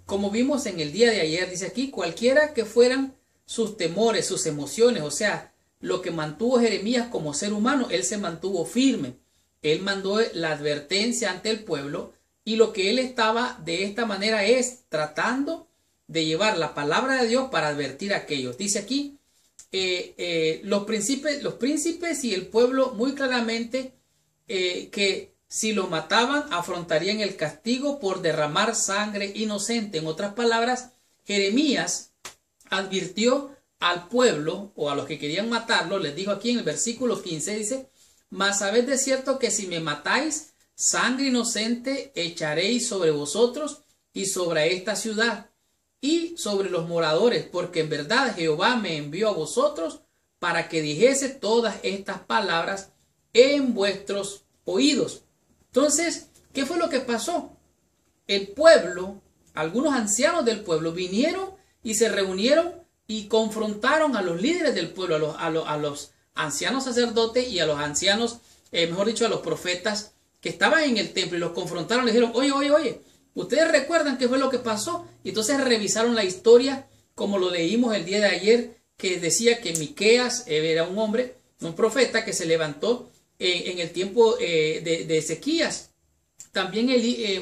como vimos en el día de ayer, dice aquí, cualquiera que fueran sus temores, sus emociones, o sea, lo que mantuvo Jeremías como ser humano, él se mantuvo firme. Él mandó la advertencia ante el pueblo y lo que él estaba de esta manera es tratando de llevar la palabra de Dios para advertir a aquellos. Dice aquí, los príncipes y el pueblo muy claramente que si lo mataban afrontarían el castigo por derramar sangre inocente. En otras palabras, Jeremías advirtió al pueblo o a los que querían matarlo, les dijo aquí en el versículo 15, dice, mas sabed de cierto que si me matáis, sangre inocente echaréis sobre vosotros y sobre esta ciudad y sobre los moradores, porque en verdad Jehová me envió a vosotros para que dijese todas estas palabras en vuestros oídos. Entonces, ¿qué fue lo que pasó? El pueblo, algunos ancianos del pueblo vinieron y se reunieron y confrontaron a los líderes del pueblo, a los ancianos sacerdotes y a los ancianos, mejor dicho, a los profetas que estaban en el templo, y los confrontaron. Les dijeron, oye, ¿Ustedes recuerdan qué fue lo que pasó? Y entonces revisaron la historia, como lo leímos el día de ayer, que decía que Miqueas era un hombre, un profeta que se levantó en el tiempo de Ezequías. También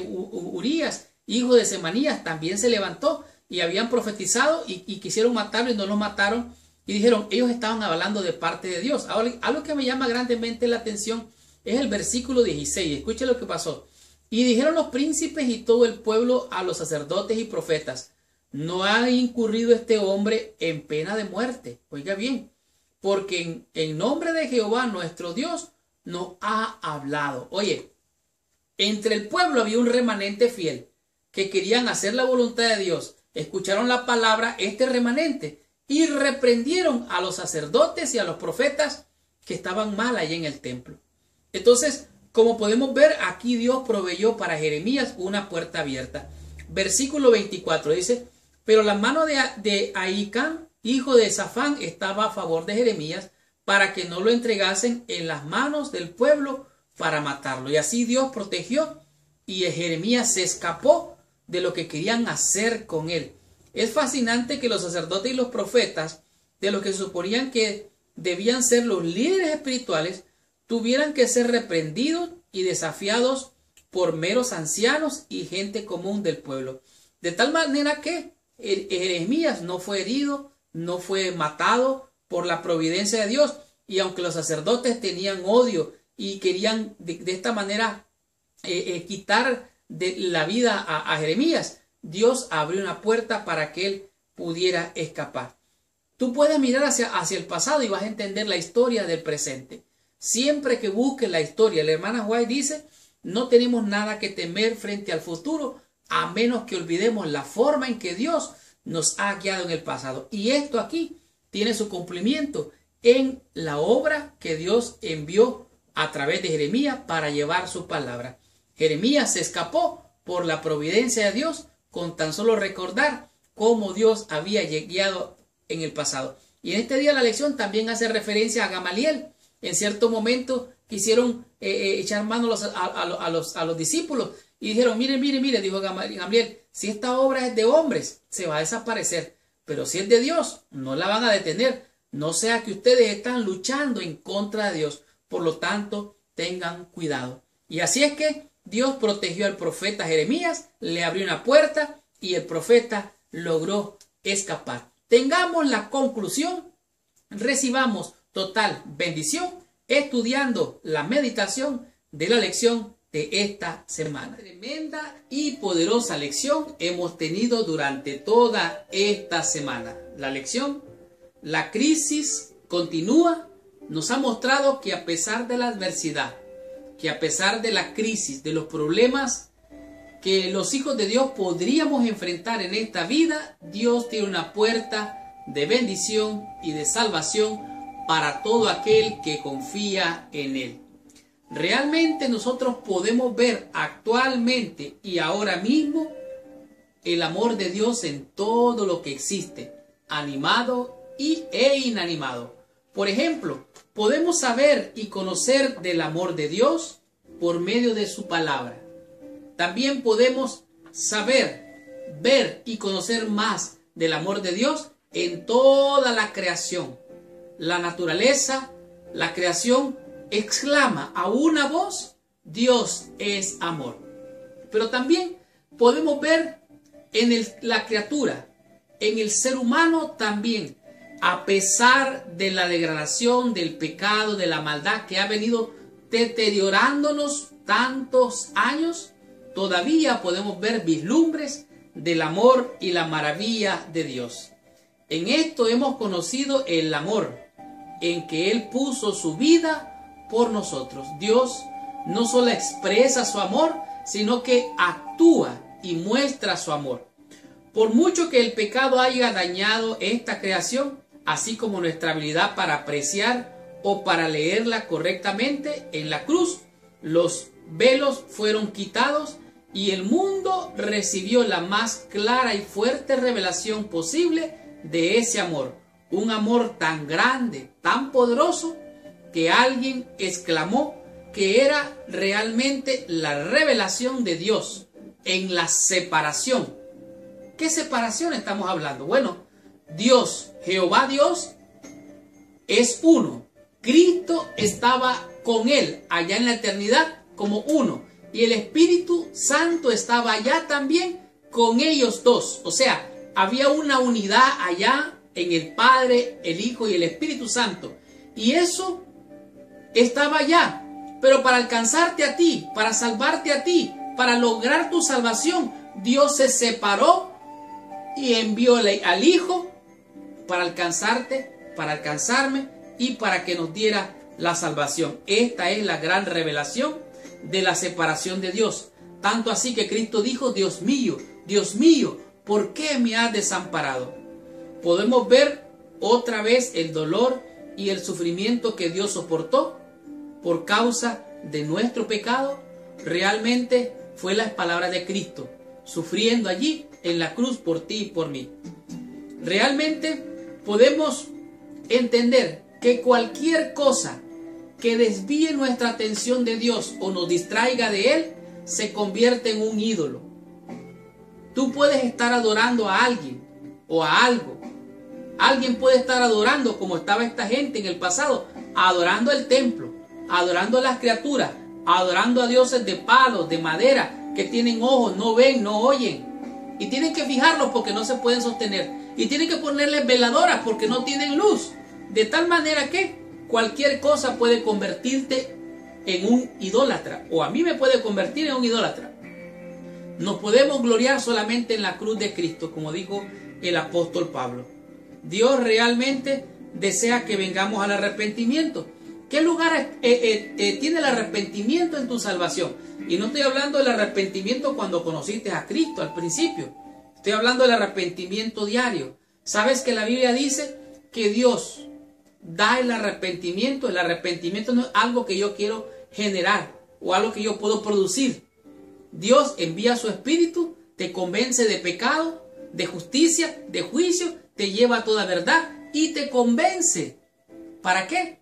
Urías, hijo de Semanías, también se levantó y habían profetizado y quisieron matarlo y no lo mataron. Y dijeron, ellos estaban hablando de parte de Dios. Ahora, algo que me llama grandemente la atención es el versículo 16. Escuche lo que pasó. Y dijeron los príncipes y todo el pueblo a los sacerdotes y profetas, no ha incurrido este hombre en pena de muerte. Oiga bien, porque en nombre de Jehová nuestro Dios nos ha hablado. Oye, entre el pueblo había un remanente fiel que querían hacer la voluntad de Dios. Escucharon la palabra, este remanente, y reprendieron a los sacerdotes y a los profetas que estaban mal allá en el templo. Entonces, como podemos ver, aquí Dios proveyó para Jeremías una puerta abierta. Versículo 24 dice, pero la mano de Ahicam, hijo de Safán, estaba a favor de Jeremías para que no lo entregasen en las manos del pueblo para matarlo. Y así Dios protegió y Jeremías se escapó de lo que querían hacer con él. Es fascinante que los sacerdotes y los profetas, de los que suponían que debían ser los líderes espirituales, tuvieran que ser reprendidos y desafiados por meros ancianos y gente común del pueblo. De tal manera que Jeremías no fue herido, no fue matado por la providencia de Dios. Y aunque los sacerdotes tenían odio y querían de esta manera quitar de la vida a Jeremías, Dios abrió una puerta para que él pudiera escapar. Tú puedes mirar hacia el pasado y vas a entender la historia del presente. Siempre que busques la historia, la hermana White dice, no tenemos nada que temer frente al futuro, a menos que olvidemos la forma en que Dios nos ha guiado en el pasado. Y esto aquí tiene su cumplimiento en la obra que Dios envió a través de Jeremías para llevar su palabra. Jeremías se escapó por la providencia de Dios con tan solo recordar cómo Dios había guiado en el pasado. Y en este día la lección también hace referencia a Gamaliel. En cierto momento quisieron echar mano a los discípulos y dijeron, mire, dijo Gamaliel, si esta obra es de hombres, se va a desaparecer, pero si es de Dios, no la van a detener, no sea que ustedes están luchando en contra de Dios, por lo tanto, tengan cuidado. Y así es que Dios protegió al profeta Jeremías, le abrió una puerta y el profeta logró escapar. Tengamos la conclusión, recibamos total bendición estudiando la meditación de la lección de esta semana. Tremenda y poderosa lección hemos tenido durante toda esta semana. La lección, la crisis continúa, nos ha mostrado que a pesar de la adversidad, que a pesar de la crisis, de los problemas que los hijos de Dios podríamos enfrentar en esta vida, Dios tiene una puerta de bendición y de salvación para todo aquel que confía en Él. Realmente nosotros podemos ver actualmente y ahora mismo el amor de Dios en todo lo que existe, animado e inanimado. Por ejemplo, podemos saber y conocer del amor de Dios por medio de su palabra. También podemos saber, ver y conocer más del amor de Dios en toda la creación. La naturaleza, la creación exclama a una voz, Dios es amor. Pero también podemos ver en la criatura, en el ser humano también, a pesar de la degradación, del pecado, de la maldad que ha venido deteriorándonos tantos años, todavía podemos ver vislumbres del amor y la maravilla de Dios. En esto hemos conocido el amor, en que Él puso su vida por nosotros. Dios no solo expresa su amor, sino que actúa y muestra su amor. Por mucho que el pecado haya dañado esta creación, así como nuestra habilidad para apreciar o para leerla correctamente, en la cruz los velos fueron quitados y el mundo recibió la más clara y fuerte revelación posible de ese amor. Un amor tan grande, tan poderoso, que alguien exclamó que era realmente la revelación de Dios en la separación. ¿Qué separación estamos hablando? Bueno, Dios, Jehová Dios, es uno. Cristo estaba con él allá en la eternidad como uno. Y el Espíritu Santo estaba allá también con ellos dos. O sea, había una unidad allá en el Padre, el Hijo y el Espíritu Santo. Y eso estaba allá. Pero para alcanzarte a ti, para salvarte a ti, para lograr tu salvación, Dios se separó y envió al Hijo para alcanzarte, para alcanzarme y para que nos diera la salvación. Esta es la gran revelación de la separación de Dios. Tanto así que Cristo dijo: Dios mío, ¿por qué me has desamparado? Podemos ver otra vez el dolor y el sufrimiento que Dios soportó por causa de nuestro pecado. Realmente fue las palabras de Cristo, sufriendo allí en la cruz por ti y por mí. Realmente podemos entender que cualquier cosa que desvíe nuestra atención de Dios o nos distraiga de Él, se convierte en un ídolo. Tú puedes estar adorando a alguien o a algo. Alguien puede estar adorando, como estaba esta gente en el pasado, adorando el templo, adorando a las criaturas, adorando a dioses de palos, de madera, que tienen ojos, no ven, no oyen. Y tienen que fijarlos porque no se pueden sostener. Y tienen que ponerles veladoras porque no tienen luz. De tal manera que cualquier cosa puede convertirte en un idólatra, o a mí me puede convertir en un idólatra. Nos podemos gloriar solamente en la cruz de Cristo, como dijo el apóstol Pablo. Dios realmente desea que vengamos al arrepentimiento. ¿Qué lugar tiene el arrepentimiento en tu salvación? Y no estoy hablando del arrepentimiento cuando conociste a Cristo al principio. Estoy hablando del arrepentimiento diario. ¿Sabes que la Biblia dice que Dios da el arrepentimiento? El arrepentimiento no es algo que yo quiero generar o algo que yo puedo producir. Dios envía su Espíritu, te convence de pecado, de justicia, de juicio, te lleva a toda verdad y te convence. ¿Para qué?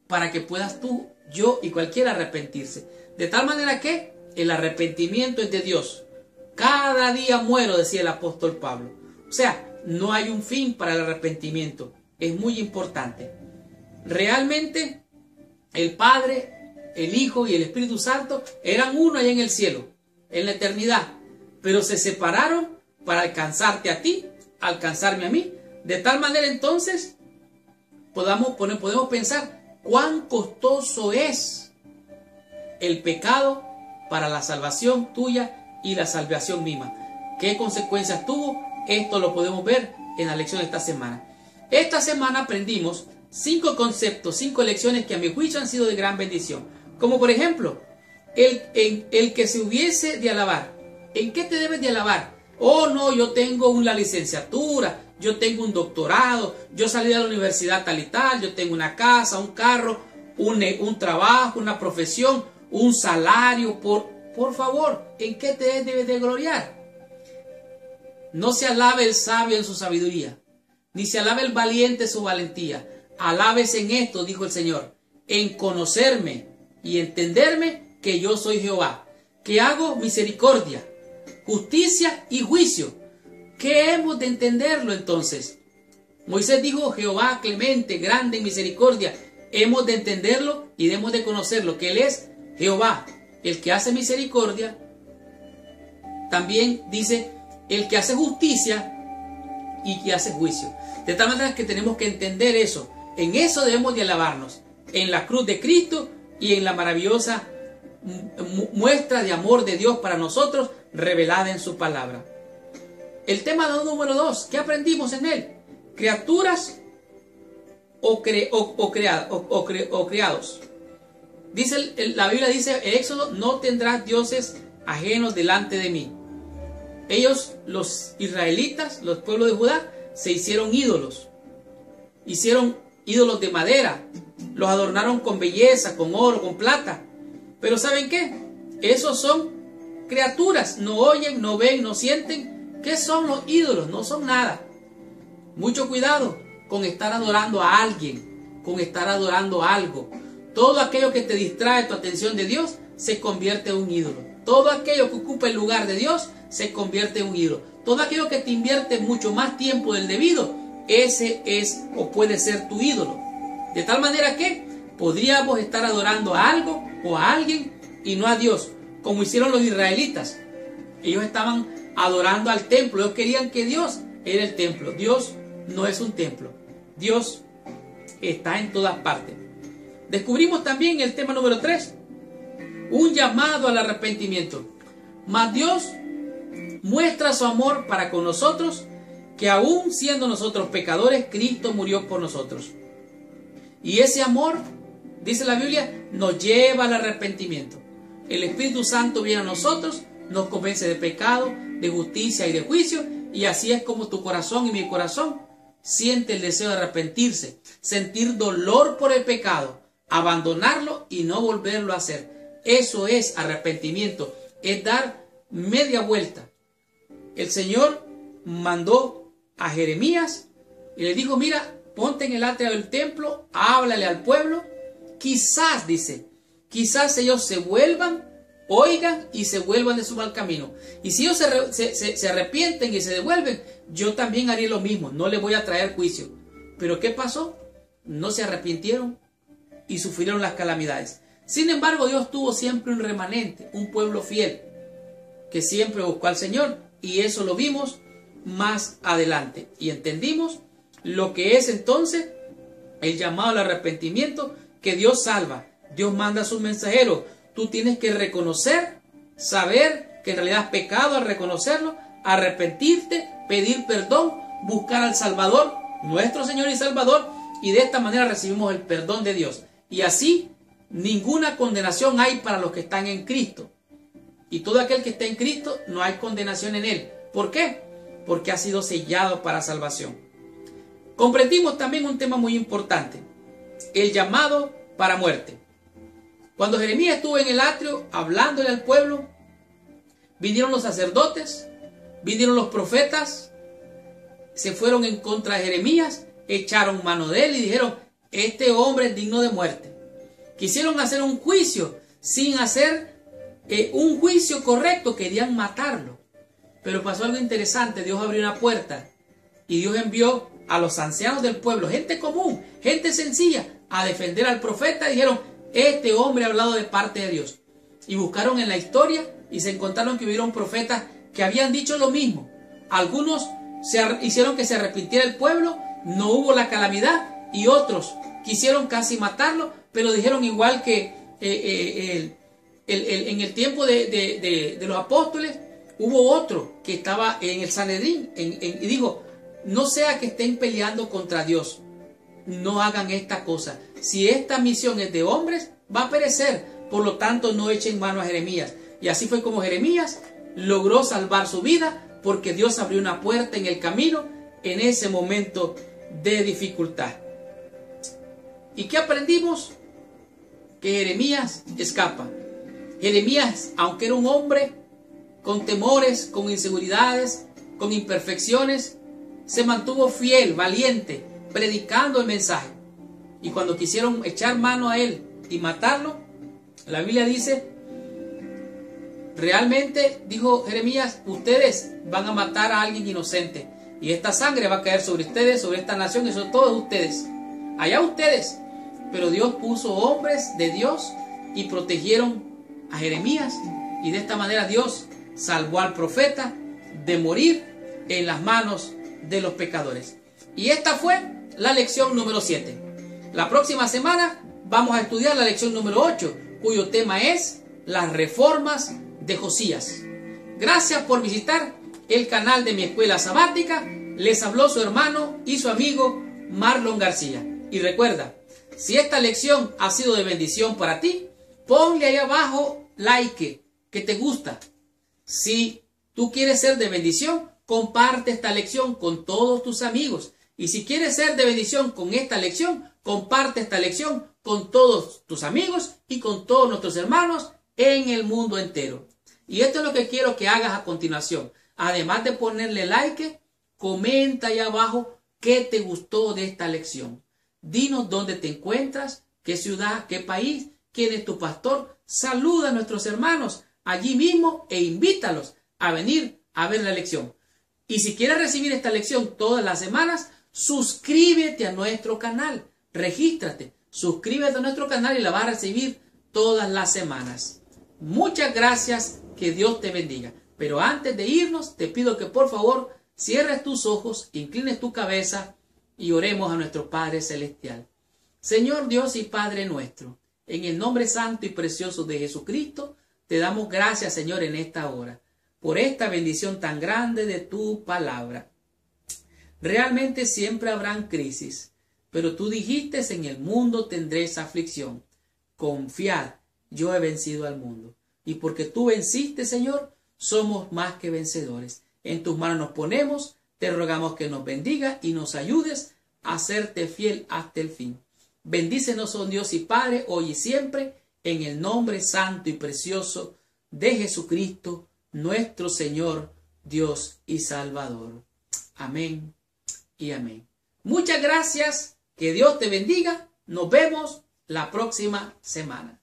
Para que puedas tú, yo y cualquiera arrepentirse. De tal manera que el arrepentimiento es de Dios. Cada día muero, decía el apóstol Pablo. O sea, no hay un fin para el arrepentimiento. Es muy importante. Realmente el Padre, el Hijo y el Espíritu Santo eran uno allá en el cielo, en la eternidad, pero se separaron para alcanzarte a ti, alcanzarme a mí. De tal manera entonces podemos pensar cuán costoso es el pecado para la salvación tuya y la salvación misma. ¿Qué consecuencias tuvo? Esto lo podemos ver en la lección de esta semana. Esta semana aprendimos 5 conceptos, 5 lecciones que a mi juicio han sido de gran bendición. Como por ejemplo, el que se hubiese de alabar. ¿En qué te debes de alabar? Oh no, yo tengo una licenciatura, yo tengo un doctorado, yo salí de la universidad tal y tal, yo tengo una casa, un carro, un trabajo, una profesión, un salario. Por favor, ¿en qué te debes de gloriar? No se alabe el sabio en su sabiduría, ni se alabe el valiente en su valentía. Alabes en esto, dijo el Señor, en conocerme y entenderme que yo soy Jehová, que hago misericordia, justicia y juicio. ¿Qué hemos de entenderlo entonces? Moisés dijo: Jehová clemente, grande en misericordia. Hemos de entenderlo y debemos de conocerlo, que Él es Jehová, el que hace misericordia. También dice el que hace justicia y que hace juicio. De tal manera que tenemos que entender eso. En eso debemos de alabarnos, en la cruz de Cristo y en la maravillosa muestra de amor de Dios para nosotros revelada en su palabra. El tema número 2, ¿qué aprendimos en él? Criaturas o criados. Dice la Biblia dice en Éxodo: no tendrás dioses ajenos delante de mí. Ellos, los israelitas, los pueblos de Judá, se hicieron ídolos. Hicieron ídolos de madera. Los adornaron con belleza, con oro, con plata. Pero ¿saben qué? Esos son criaturas. No oyen, no ven, no sienten. ¿Qué son los ídolos? No son nada. Mucho cuidado con estar adorando a alguien, con estar adorando a algo. Todo aquello que te distrae tu atención de Dios se convierte en un ídolo. Todo aquello que ocupa el lugar de Dios se convierte en un ídolo. Todo aquello que te invierte mucho más tiempo del debido, ese es o puede ser tu ídolo. De tal manera que podríamos estar adorando a algo o a alguien y no a Dios, como hicieron los israelitas. Ellos estaban adorando al templo. Ellos querían que Dios era el templo. Dios no es un templo. Dios está en todas partes. Descubrimos también el tema número 3, un llamado al arrepentimiento. Mas Dios muestra su amor para con nosotros, que aún siendo nosotros pecadores, Cristo murió por nosotros. Y ese amor, dice la Biblia, nos lleva al arrepentimiento. El Espíritu Santo viene a nosotros, nos convence de pecado, de justicia y de juicio, y así es como tu corazón y mi corazón siente el deseo de arrepentirse, sentir dolor por el pecado, abandonarlo y no volverlo a hacer. Eso es arrepentimiento, es dar media vuelta. El Señor mandó a Jeremías y le dijo, mira, ponte en el atrio del templo, háblale al pueblo, quizás, dice, quizás ellos se vuelvan, oigan y se vuelvan de su mal camino. Y si ellos se arrepienten y se devuelven, yo también haré lo mismo, no les voy a traer juicio. Pero ¿qué pasó? No se arrepintieron y sufrieron las calamidades. Sin embargo, Dios tuvo siempre un remanente, un pueblo fiel, que siempre buscó al Señor, y eso lo vimos más adelante. Y entendimos lo que es entonces el llamado al arrepentimiento, que Dios salva, Dios manda a sus mensajeros. Tú tienes que reconocer, saber que en realidad es pecado al reconocerlo, arrepentirte, pedir perdón, buscar al Salvador, nuestro Señor y Salvador, y de esta manera recibimos el perdón de Dios. Y así ninguna condenación hay para los que están en Cristo. Y todo aquel que está en Cristo, no hay condenación en él. ¿Por qué? Porque ha sido sellado para salvación. Comprendimos también un tema muy importante, el llamado para muerte. Cuando Jeremías estuvo en el atrio hablándole al pueblo, vinieron los sacerdotes, vinieron los profetas, se fueron en contra de Jeremías, echaron mano de él y dijeron, este hombre es digno de muerte. Quisieron hacer un juicio sin hacer un juicio correcto, querían matarlo. Pero pasó algo interesante, Dios abrió una puerta y Dios envió a los ancianos del pueblo, gente común, gente sencilla, a defender al profeta. Dijeron, este hombre ha hablado de parte de Dios. Y buscaron en la historia y se encontraron que hubieron profetas que habían dicho lo mismo. Algunos hicieron que se arrepintiera el pueblo, no hubo la calamidad, y otros quisieron casi matarlo, pero dijeron igual que en el tiempo de los apóstoles, hubo otro que estaba en el Sanedrín y dijo, no sea que estén peleando contra Dios, no hagan esta cosa. Si esta misión es de hombres, va a perecer, por lo tanto no echen mano a Jeremías. Y así fue como Jeremías logró salvar su vida, porque Dios abrió una puerta en el camino en ese momento de dificultad. ¿Y qué aprendimos? Que Jeremías escapa. Jeremías, aunque era un hombre con temores, con inseguridades, con imperfecciones, se mantuvo fiel, valiente, predicando el mensaje. Y cuando quisieron echar mano a él y matarlo, la Biblia dice, realmente, dijo Jeremías, ustedes van a matar a alguien inocente, y esta sangre va a caer sobre ustedes, sobre esta nación y sobre todos ustedes. Allá ustedes. Pero Dios puso hombres de Dios y protegieron a Jeremías, y de esta manera Dios salvó al profeta de morir en las manos de los pecadores. Y esta fue la lección número 7. La próxima semana vamos a estudiar la lección número 8, cuyo tema es las reformas de Josías. Gracias por visitar el canal de mi escuela sabática. Les habló su hermano y su amigo Marlon García. Y recuerda, si esta lección ha sido de bendición para ti, ponle ahí abajo like, que te gusta. Si tú quieres ser de bendición, comparte esta lección con todos tus amigos. Y si quieres ser de bendición con esta lección, comparte esta lección con todos tus amigos y con todos nuestros hermanos en el mundo entero. Y esto es lo que quiero que hagas a continuación. Además de ponerle like, comenta ahí abajo qué te gustó de esta lección. Dinos dónde te encuentras, qué ciudad, qué país, quién es tu pastor. Saluda a nuestros hermanos allí mismo e invítalos a venir a ver la lección. Y si quieres recibir esta lección todas las semanas, suscríbete a nuestro canal, regístrate, suscríbete a nuestro canal y la vas a recibir todas las semanas. Muchas gracias, que Dios te bendiga. Pero antes de irnos, te pido que por favor cierres tus ojos, inclines tu cabeza y oremos a nuestro Padre Celestial. Señor Dios y Padre nuestro, en el nombre santo y precioso de Jesucristo, te damos gracias, Señor, en esta hora, por esta bendición tan grande de tu palabra. Realmente siempre habrán crisis, pero tú dijiste: en el mundo tendréis aflicción. Confiad, yo he vencido al mundo. Y porque tú venciste, Señor, somos más que vencedores. En tus manos nos ponemos, te rogamos que nos bendiga y nos ayudes a serte fiel hasta el fin. Bendícenos, oh Dios y Padre, hoy y siempre, en el nombre santo y precioso de Jesucristo, nuestro Señor, Dios y Salvador. Amén y amén. Muchas gracias, que Dios te bendiga. Nos vemos la próxima semana.